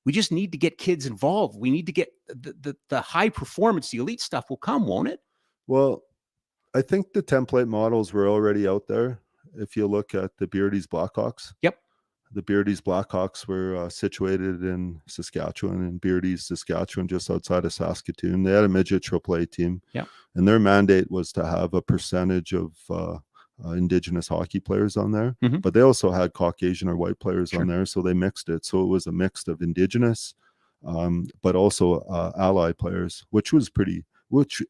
we just need to get kids involved. We need to get the high performance, the elite stuff will come, won't it? Well, I think the template models were already out there. If you look at the Beardy's Blackhawks. Yep. The Beardy's Blackhawks were situated in Saskatchewan, and Beardy's, Saskatchewan, just outside of Saskatoon. They had a midget AAA team. Yeah. And their mandate was to have a percentage of Indigenous hockey players on there, but they also had Caucasian or white players on there, so they mixed it. So it was a mix of Indigenous, but also ally players, which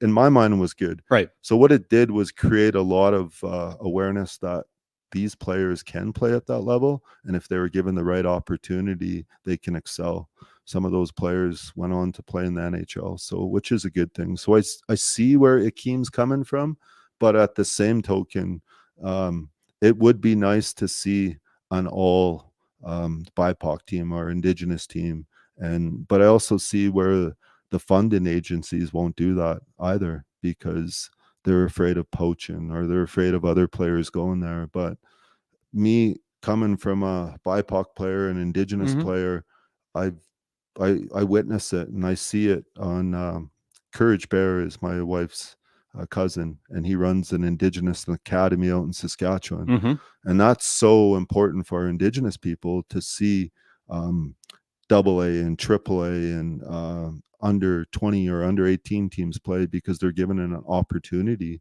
in my mind was good. Right. So what it did was create a lot of awareness that these players can play at that level, and if they were given the right opportunity, they can excel. Some of those players went on to play in the NHL, so which is a good thing. So I see where Akeem's coming from, but at the same token, it would be nice to see an all BIPOC team or Indigenous team, but I also see where the funding agencies won't do that either because they're afraid of poaching or they're afraid of other players going there. But me coming from a BIPOC player, an Indigenous player, I witness it and I see it on Courage Bear is my wife's cousin, and he runs an Indigenous academy out in Saskatchewan. And that's so important for our Indigenous people to see AA and AAA and under 20 or under 18 teams play, because they're given an opportunity.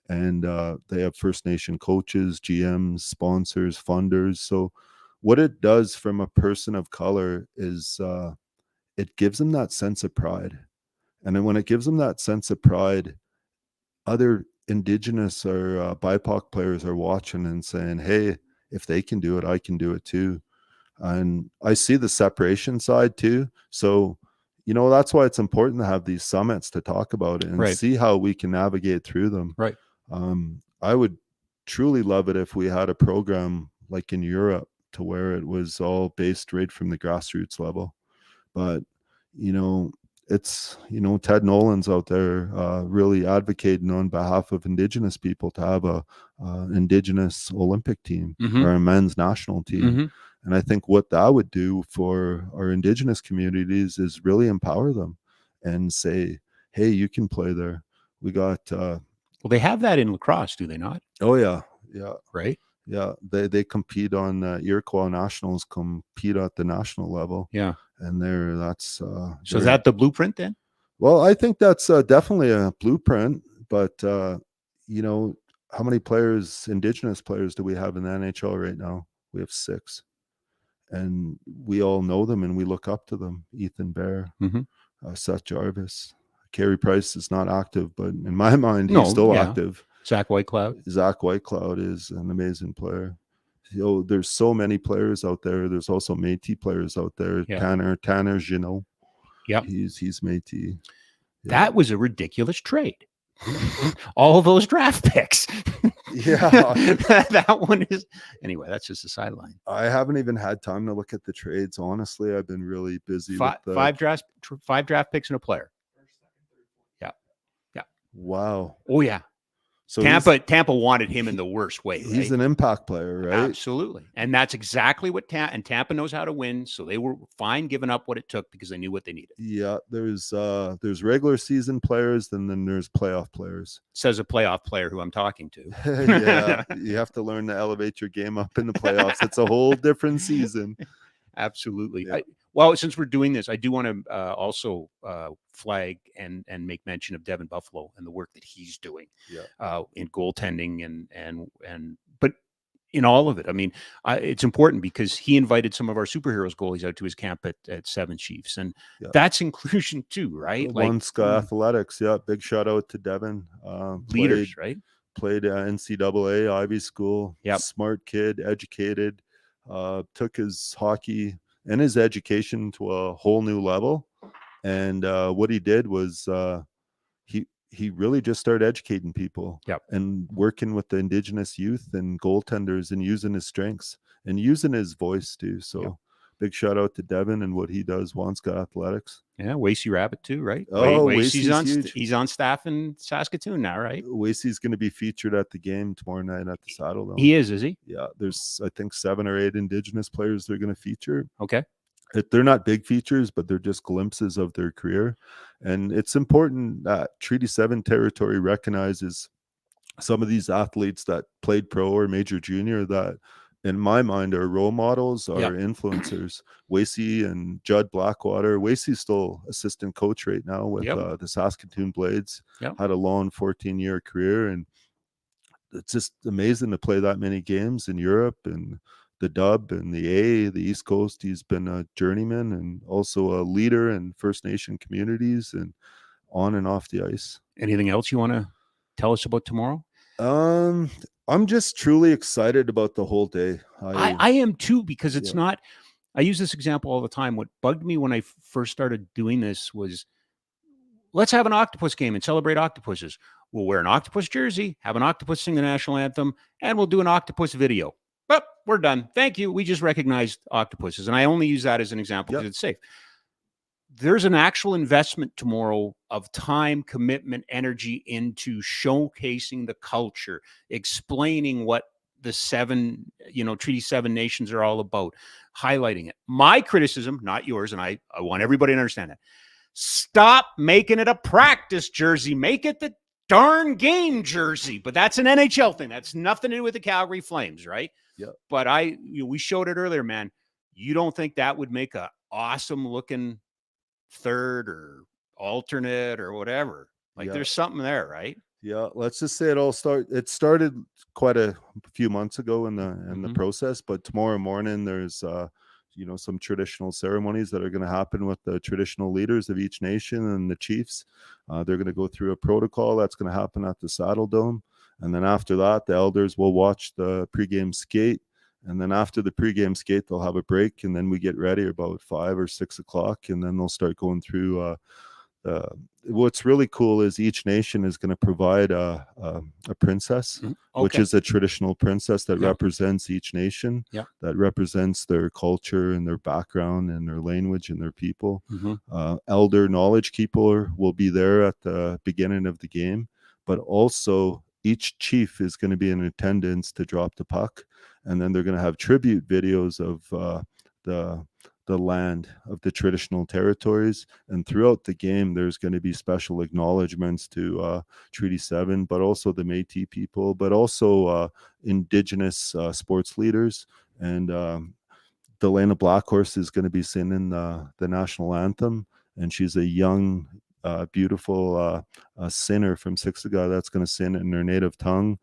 And they have First Nation coaches, GMs, sponsors, funders. So what it does from a person of color is it gives them that sense of pride. And then when it gives them that sense of pride, other Indigenous or BIPOC players are watching and saying, hey, if they can do it, I can do it too. And I see the separation side too. So, that's why it's important to have these summits to talk about it and see how we can navigate through them. Right. I would truly love it if we had a program like in Europe to where it was all based right from the grassroots level. But, it's, Ted Nolan's out there really advocating on behalf of Indigenous people to have a Indigenous Olympic team or a men's national team. And I think what that would do for our Indigenous communities is really empower them and say, hey, you can play there. We got... well, they have that in lacrosse, do they not? Oh, yeah. Yeah. Right? Yeah. They compete on Iroquois Nationals, compete at the national level. Yeah. And that's... so is that the blueprint then? Well, I think that's definitely a blueprint. But, how many players, Indigenous players, do we have in the NHL right now? We have 6. And we all know them and we look up to them. Ethan Bear, Seth Jarvis, Carey Price is not active, but in my mind, he's still active. Zach Whitecloud. Zach Whitecloud is an amazing player. There's so many players out there. There's also Métis players out there. Yeah. Tanner Jeannot. Yeah, he's Métis. Yeah. That was a ridiculous trade. All those draft picks. Yeah. That one is, anyway, that's just a sideline. I haven't even had time to look at the trades. Honestly, I've been really busy. Five draft picks and a player. Yeah. Yeah. Wow. Oh yeah. So Tampa wanted him in the worst way. He's an impact player, right? Absolutely. And that's exactly what Tampa knows how to win. So they were fine giving up what it took because they knew what they needed. Yeah. There's regular season players, and then there's playoff players. Says a playoff player who I'm talking to. Yeah. You have to learn to elevate your game up in the playoffs. It's a whole different season. Absolutely. Yeah. Well, since we're doing this, I do want to also flag and make mention of Devin Buffalo and the work that he's doing in goaltending and but in all of it. I mean, it's important because he invited some of our superheroes goalies out to his camp at Seven Chiefs, and that's inclusion too, right? Sky Athletics, big shout out to Devin. Leaders, right? Played NCAA, Ivy School. Smart kid, educated. Took his hockey and his education to a whole new level. And what he did was he really just started educating people and working with the Indigenous youth and goaltenders and using his strengths and using his voice too. So big shout out to Devin and what he does, Wanska Athletics. Yeah, Wasey Rabbit too, right? Oh, he's on staff in Saskatoon now, right? Wasey's going to be featured at the game tomorrow night at the Saddle Dome. He is he? Yeah, there's I think 7 or 8 Indigenous players they're going to feature. Okay. They're not big features, but they're just glimpses of their career. And it's important that Treaty 7 territory recognizes some of these athletes that played pro or major junior that in my mind are role models, are influencers. Wasey and Judd Blackwater. Wasey's still assistant coach right now with the Saskatoon Blades. Had a long 14-year career, and it's just amazing to play that many games in Europe and the Dub and the East Coast. He's been a journeyman and also a leader in First Nation communities and on and off the ice. Anything else you want to tell us about tomorrow? I'm just truly excited about the whole day. I am too, because it's not, I use this example all the time. What bugged me when I first started doing this was, let's have an octopus game and celebrate octopuses. We'll wear an octopus jersey, have an octopus sing the national anthem, and we'll do an octopus video. But we're done. Thank you. We just recognized octopuses. And I only use that as an example because it's safe. There's an actual investment tomorrow of time, commitment, energy into showcasing the culture, explaining what the Treaty 7 nations are all about, highlighting it. My criticism, not yours, and I want everybody to understand that. Stop making it a practice jersey. Make it the darn game jersey. But that's an NHL thing. That's nothing to do with the Calgary Flames, right? Yeah. But we showed it earlier, man. You don't think that would make a awesome looking third or alternate or whatever. Like there's something there, right? Yeah, let's just say it started quite a few months ago in the process, but tomorrow morning there's some traditional ceremonies that are going to happen with the traditional leaders of each nation and the chiefs. They're going to go through a protocol that's going to happen at the Saddle Dome, and then after that the elders will watch the pregame skate, and then after the pregame skate they'll have a break, and then we get ready about 5 or 6 o'clock, and then they'll start going through what's really cool is each nation is going to provide a princess, which is a traditional princess that represents each nation, that represents their culture and their background and their language and their people. Elder knowledge keeper will be there at the beginning of the game, but also each chief is going to be in attendance to drop the puck, and then they're going to have tribute videos of the land of the traditional territories, and throughout the game there's going to be special acknowledgments to Treaty 7, but also the Métis people, but also indigenous sports leaders. And Delana Blackhorse is going to be singing the national anthem, and she's a young beautiful singer from Siksika that's going to sing in their native tongue.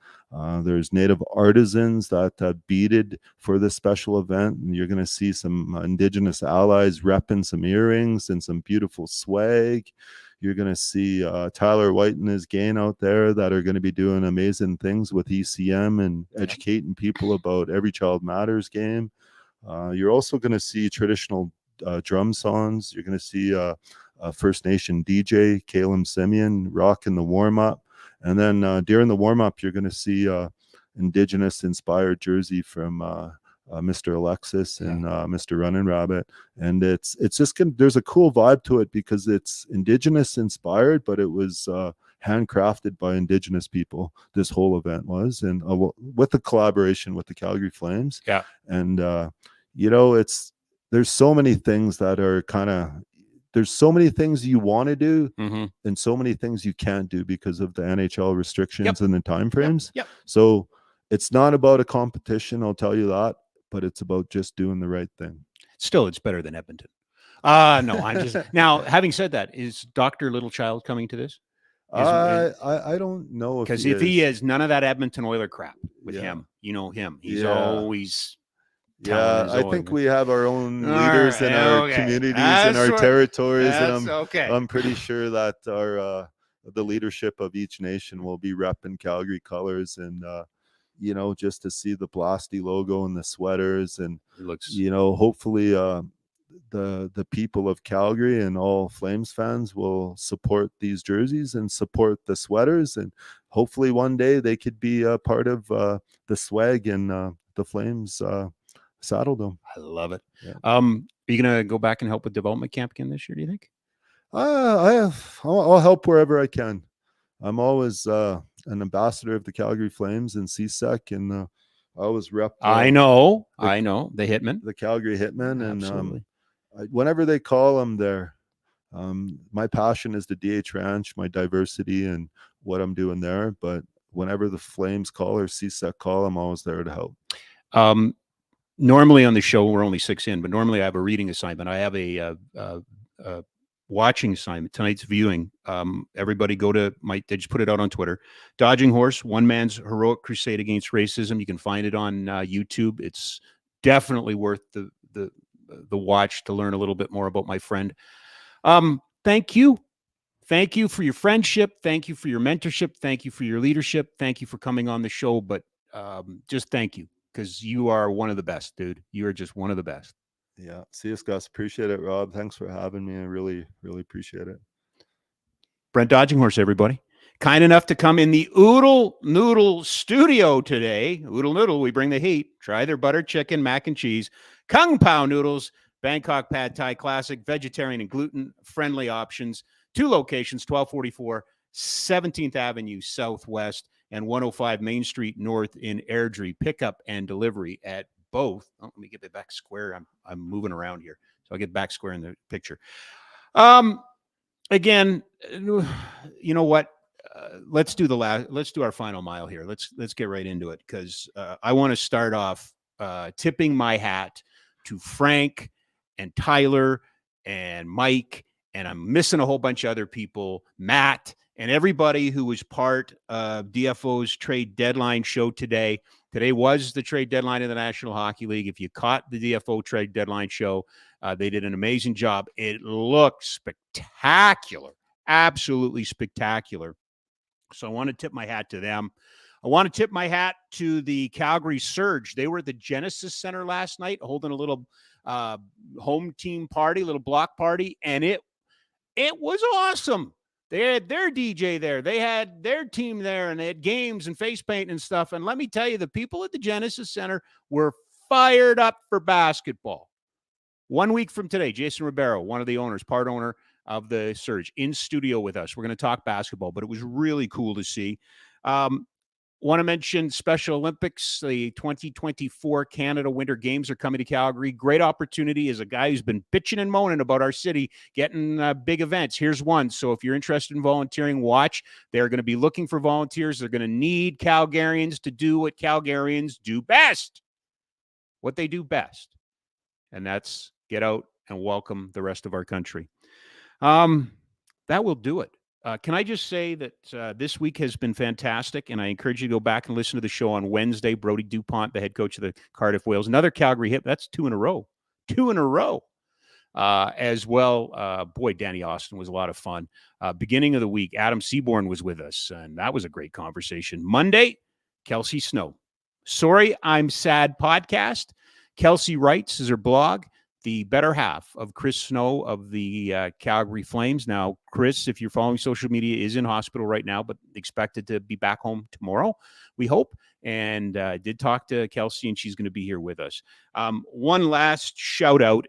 There's native artisans that beaded for this special event, and you're going to see some indigenous allies repping some earrings and some beautiful swag. You're going to see Tyler White and his gang out there that are going to be doing amazing things with ECM and educating people about Every Child Matters game. You're also going to see traditional drum songs. You're going to see First Nation DJ Caleb Simeon rocking the warm-up, and then during the warm-up you're going to see indigenous inspired jersey from Mr. Alexis and Mr. Running Rabbit, and it's just there's a cool vibe to it because it's indigenous inspired, but it was handcrafted by indigenous people. This whole event was, and with the collaboration with the Calgary Flames. And there's so many things that are there's so many things you want to do and so many things you can't do because of the NHL restrictions and the time frames. So it's not about a competition, I'll tell you that, but it's about just doing the right thing. Still, it's better than Edmonton. No, I'm just now. Having said that, is Dr. Littlechild coming to this? I don't know because if he is, none of that Edmonton Oiler crap with him. You know him; he's always. I think we have our own leaders in our communities and our territories, and I'm pretty sure that the leadership of each nation will be repping Calgary colors, and just to see the Blasty logo and the sweaters, and hopefully the people of Calgary and all Flames fans will support these jerseys and support the sweaters, and hopefully one day they could be a part of the swag in the Flames Saddle Dome. I love it. Are you gonna go back and help with development camp again this year, do you think? I'll help wherever I can. I'm always an ambassador of the Calgary Flames and CSEC, and I always rep I know the Hitmen, the Calgary Hitmen, and whenever they call, I'm there. My passion is the DH Ranch, my diversity, and what I'm doing there, but whenever the Flames call or CSEC call, I'm always there to help. Normally on the show, we're only 6 in, but normally I have a reading assignment. I have a watching assignment. Tonight's viewing. Everybody go to they just put it out on Twitter. Dodginghorse, one man's heroic crusade against racism. You can find it on YouTube. It's definitely worth the watch to learn a little bit more about my friend. Thank you. Thank you for your friendship. Thank you for your mentorship. Thank you for your leadership. Thank you for coming on the show. But just thank you, because you are one of the best, dude. You are just one of the best. Yeah. See you, Gus. Appreciate it, Rob. Thanks for having me. I really, really appreciate it. Brent Dodginghorse, everybody. Kind enough to come in the Ooodle Noodle studio today. Ooodle Noodle, we bring the heat. Try their butter chicken, mac and cheese, Kung Pao noodles, Bangkok Pad Thai Classic, vegetarian and gluten-friendly options. 2 locations, 1244 17th Avenue Southwest and 105 Main Street North in Airdrie. Pickup and delivery at both. Oh, let me get it back square. I'm moving around here, so I'll get back square in the picture. Again, you know what? Let's do our final mile here. Let's get right into it, because I want to start off tipping my hat to Frank and Tyler and Mike, and I'm missing a whole bunch of other people, Matt, and everybody who was part of DFO's trade deadline show today. Today was the trade deadline of the National Hockey League. If you caught the DFO trade deadline show, they did an amazing job. It looked spectacular, absolutely spectacular. So I want to tip my hat to them. I want to tip my hat to the Calgary Surge. They were at the Genesis Center last night holding a little home team party, little block party, and it was awesome. They had their DJ there. They had their team there, and they had games and face paint and stuff. And let me tell you, the people at the Genesis Center were fired up for basketball. 1 week from today, Jason Ribeiro, one of the owners, part owner of the Surge, in studio with us. We're going to talk basketball, but it was really cool to see. Want to mention Special Olympics. The 2024 Canada Winter Games are coming to Calgary. Great opportunity as a guy who's been bitching and moaning about our city getting big events. Here's one. So if you're interested in volunteering, watch. They're going to be looking for volunteers. They're going to need Calgarians to do what Calgarians do best, what they do best. And that's get out and welcome the rest of our country. That will do it. Can I just say that this week has been fantastic, and I encourage you to go back and listen to the show on Wednesday. Brody DuPont, the head coach of the Cardiff Whales, another Calgary hit. That's 2 in a row. 2 in a row. As well, boy, Danny Austin was a lot of fun. Beginning of the week, Adam Seaborn was with us, and that was a great conversation. Monday, Kelsey Snow. Sorry, I'm Sad podcast. Kelsey writes as her blog, the better half of Chris Snow of the Calgary Flames. Now, Chris, if you're following social media, is in hospital right now, but expected to be back home tomorrow, we hope. And did talk to Kelsey, and she's going to be here with us. One last shout out,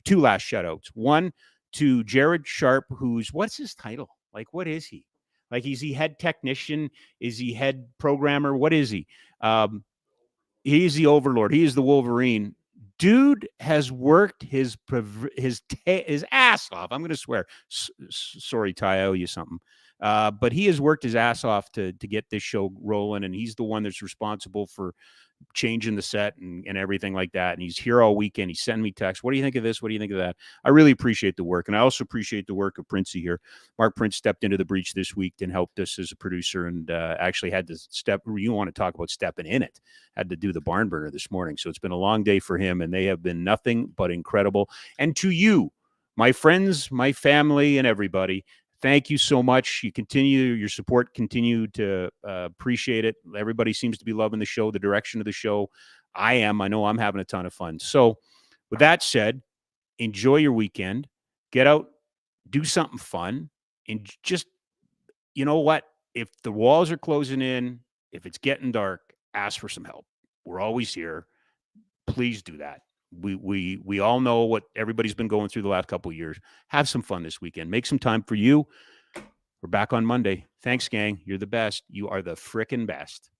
2 last shout outs. One to Jared Sharp, what's his title? Like, what is he? Like, is he head technician? Is he head programmer? What is he? He's the overlord. He is the Wolverine. Dude has worked his ass off. I'm going to swear. Sorry, Ty, I owe you something. But he has worked his ass off to get this show rolling, and he's the one that's responsible for changing the set and everything like that. And he's here all weekend. He's sending me texts. What do you think of this? What do you think of that? I really appreciate the work. And I also appreciate the work of Printz here. Mark Printz stepped into the breach this week and helped us as a producer, and actually had to you want to talk about stepping in it. Had to do the barn burner this morning. So it's been a long day for him, and they have been nothing but incredible. And to you, my friends, my family, and everybody, thank you so much. Your support, continue to appreciate it. Everybody seems to be loving the show, the direction of the show. I know I'm having a ton of fun. So with that said, enjoy your weekend, get out, do something fun, and just, you know what? If the walls are closing in, if it's getting dark, ask for some help. We're always here. Please do that. We all know what everybody's been going through the last couple of years. Have some fun this weekend. Make some time for you. We're back on Monday. Thanks, gang. You're the best. You are the frickin' best.